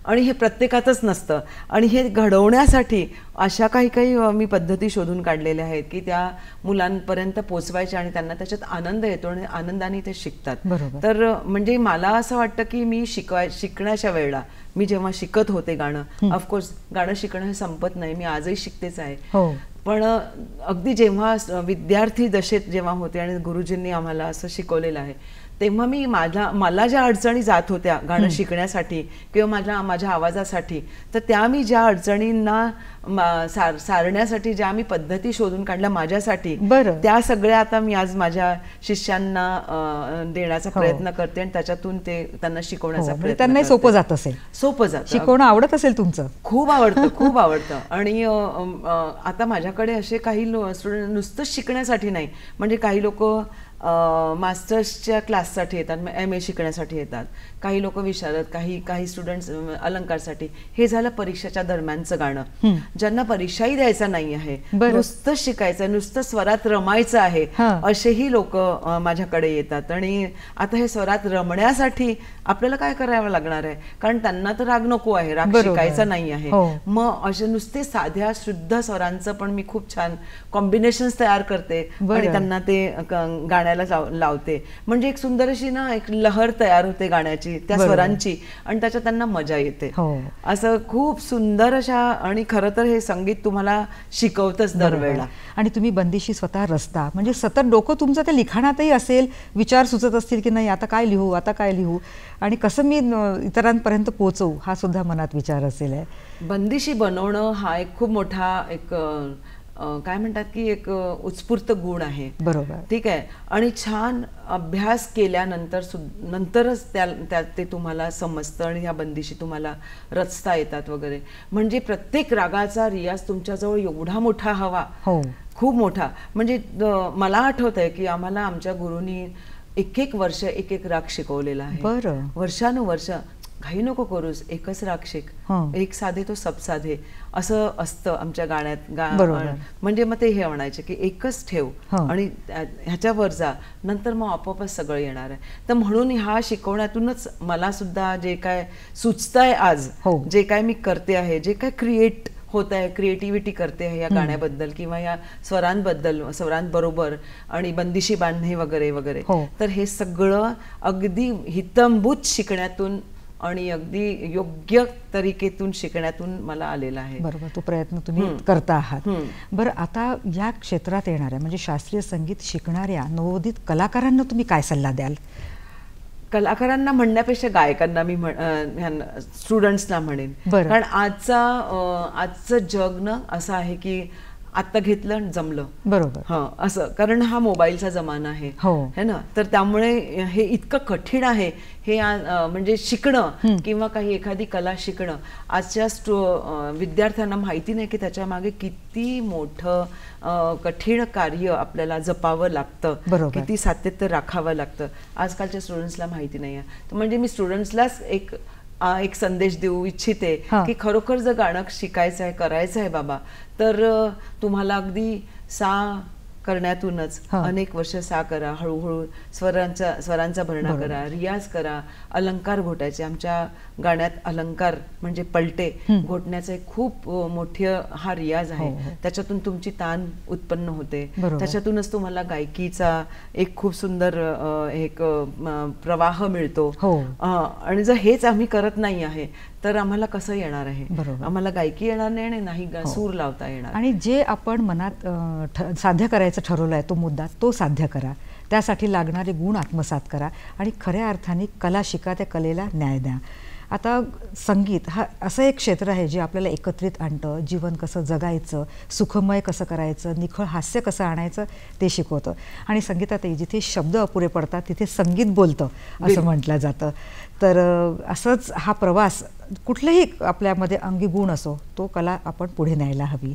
Speaker 2: आणि हे प्रत्येकातच नसतं. आणि हे घडवण्यासाठी अशा काही काही मी पद्धती शोधून काढलेल्या आहेत की त्या मुलांपर्यंत पोचवायच्या आणि त्यांना त्याच्यात आनंद येतो आणि आनंदाने ते शिकतात. तर म्हणजे मला असं वाटतं की मी शिकण्याच्या वेळेला मी जेव्हा शिकत होते गाणं, ऑफकोर्स गाणं शिकणं हे संपत नाही, मी आजही शिकतेच आहे. पण अगदी जेव्हा विद्यार्थी दशेत जेव्हा होते आणि गुरुजींनी आम्हाला असं शिकवलेलं आहे, तेव्हा मी मला ज्या अडचणी जात होत्या गाणं शिकण्यासाठी किंवा माझ्या आवाजासाठी, तर त्या मी ज्या अडचणींना सारण्यासाठी ज्या मी पद्धती शोधून काढल्या माझ्यासाठी, त्या सगळ्या आता मी आज माझ्या शिष्यांना देण्याचा प्रयत्न करते आणि त्याच्यातून ते त्यांना शिकवण्याचा प्रयत्न.
Speaker 1: त्यांना सोपं जात असेल,
Speaker 2: सोपं जातं, शिकवणं
Speaker 1: आवडत असेल तुमचं?
Speaker 2: खूप आवडतं, खूप आवडतं. आणि आता माझ्याकडे असे काही स्टुडंट नुसतंच शिकण्यासाठी नाही, म्हणजे काही लोक मास्टर्सच्या क्लाससाठी येतात, MA शिकण्यासाठी येतात, काही लोक विशारद, काही स्टुडंट्स अलंकारसाठी. हे झालं परीक्षेच्या दरम्यानचं गाणं. ज्यांना परीक्षाही द्यायचा नाही आहे, नुसतं शिकायचं, नुसतं स्वरात रमायचं आहे, असेही लोक माझ्याकडे येतात. आणि आता हे स्वरात रमण्यासाठी आपल्याला काय करावं लागणार आहे, कारण त्यांना तर राग नको आहे, राग शिकायचा नाही आहे. मग असे नुसते साध्या शुद्ध स्वरांचं पण मी खूप छान कॉम्बिनेशन्स तयार करते आणि त्यांना ते गाण्याला लावते. म्हणजे एक सुंदर अशी ना एक लहर तयार होते गाण्याची, त्या स्वरांची, आणि त्याच्यात त्यांना मजा येते. असं खूप सुंदर अशा. आणि खरं तर हे संगीत तुम्हाला शिकवतच दरवेळेला.
Speaker 1: आणि तुम्ही बंदिशी स्वतः रचता, म्हणजे सतत डोकं तुमचं त्या लिखाणातही असेल, विचार सुचत असतील की नाही आता काय लिहू, आता काय लिहू, आणि कसं मी इतरांपर्यंत पोहोचवू, हा सुद्धा मनात विचार असेल.
Speaker 2: बंदिशी बनवणं हा एक खूप मोठा एक काय म्हणतात की एक उत्स्फूर्त गुण आहे.
Speaker 1: बरोबर,
Speaker 2: ठीक आहे. आणि छान अभ्यास नंतरच ते तुम्हाला समजतं आणि ह्या बंदिशी तुम्हाला रचता येतात वगैरे. म्हणजे प्रत्येक रागाचा रियाज तुमच्याजवळ एवढा मोठा हवा, खूप मोठा. म्हणजे मला आठवत आहे की आम्हाला आमच्या गुरुनी एक वर्ष एक राग शिकवलेला आहे. वर्षानुवर्ष काही नको करूस, एकच राग शिक, एक साधे तो सब साधे, असं असतं आमच्या गाण्यात. म्हणजे मग ते हे म्हणायचे की एकच ठेव आणि ह्याच्यावर जा, नंतर मग आपोआपच सगळं येणार आहे. तर म्हणून ह्या शिकवण्यातूनच मला सुद्धा जे काय सुचतंय आज, जे काय मी करते आहे, जे काय क्रिएट होत आहे, क्रिएटिव्हिटी करते आहे या गाण्याबद्दल किंवा या स्वरांबरोबर आणि बंदिशी बांधणे वगैरे वगैरे, तर हे सगळं अगदी हितंभूत शिकण्यातून आणि अगदी योग्य तरीकेतून शिकण्यातून मला आलेला आहे.
Speaker 1: बरोबर, तो प्रयत्न तुम्ही करता आहात. बरं, आता या क्षेत्रात येणाऱ्या म्हणजे शास्त्रीय संगीत शिकणाऱ्या नवोदित कलाकारांना तुम्ही काय सल्ला द्याल?
Speaker 2: कलाकारांना म्हणण्यापेक्षा गायकांना मी स्टुडंट्सना म्हणेन. कारण आजचं जग ना असं आहे की आता घेतलं जमलं, बरोबर, असं. कारण हा मोबाईलचा जमाना आहे, है ना. तर त्यामुळे हे इतकं कठीण आहे हे म्हणजे शिकणं किंवा एखादी कला शिकणं. आजच्या विद्यार्थ्यांना माहिती नाही की त्याच्या मागे किती मोठं कठीण कार्य आपल्याला जपावं लागतं, किती सातत्य राखावं लागतं. आजकालच्या स्टुडंट्सला माहिती नाही आहे. तर म्हणजे मी स्टुडंट्सलाच एक संदेश देऊ इच्छिते की खरोखर जर गाणं शिकायचं आहे, करायचं आहे बाबा, तर तुम्हाला अगदी करण्यातूनच अनेक वर्ष करा, हळूहळू स्वरांचा भरणा करा, रियाज करा, अलंकार घोटायचे. आमच्या गाण्यात अलंकार म्हणजे पलटे घोटण्याचा एक खूप मोठा हा रियाज आहे. त्याच्यातून तुमची तान उत्पन्न होते, त्याच्यातूनच तुम्हाला गायकीचा एक खूप सुंदर एक प्रवाह मिळतो. आणि जर हेच आम्ही करत नाही आहे तर आम्हाला कसं येणार आहे? आम्हाला गायकी येणार नाही आणि नाही सूर लावता येणार.
Speaker 1: आणि जे आपण मनात साध्य करायचं ठरवलंय तो मुद्दा तो साध्य करा, त्यासाठी लागणारे गुण आत्मसात करा आणि खऱ्या अर्थाने कला शिका, त्या कलेला न्याय द्या. आता संगीत हा असं एक क्षेत्र आहे जे आपल्याला एकत्रित आणतं, जीवन कसं जगायचं, सुखमय कसं करायचं, निखळ हास्य कसं आणायचं ते शिकवतं. आणि संगीतातही जिथे शब्द अपुरे पडतात तिथे संगीत बोलतं असं म्हटलं जातं. तर असंच हा प्रवास कुठलेही आपल्यामध्ये अंगी गुण असो तो कला आपण पुढे न्यायला हवी.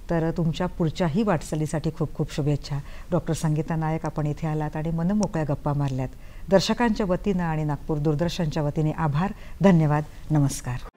Speaker 1: तर तुमच्या पुढच्याही वाटचालीसाठी खूप खूप शुभेच्छा. डॉक्टर संगीता नायक, आपण इथे आलात आणि मनमोकळ्या गप्पा मारल्यात. दर्शकांच्या वतीनं आणि नागपूर दूरदर्शनच्या वतीने आभार, धन्यवाद, नमस्कार.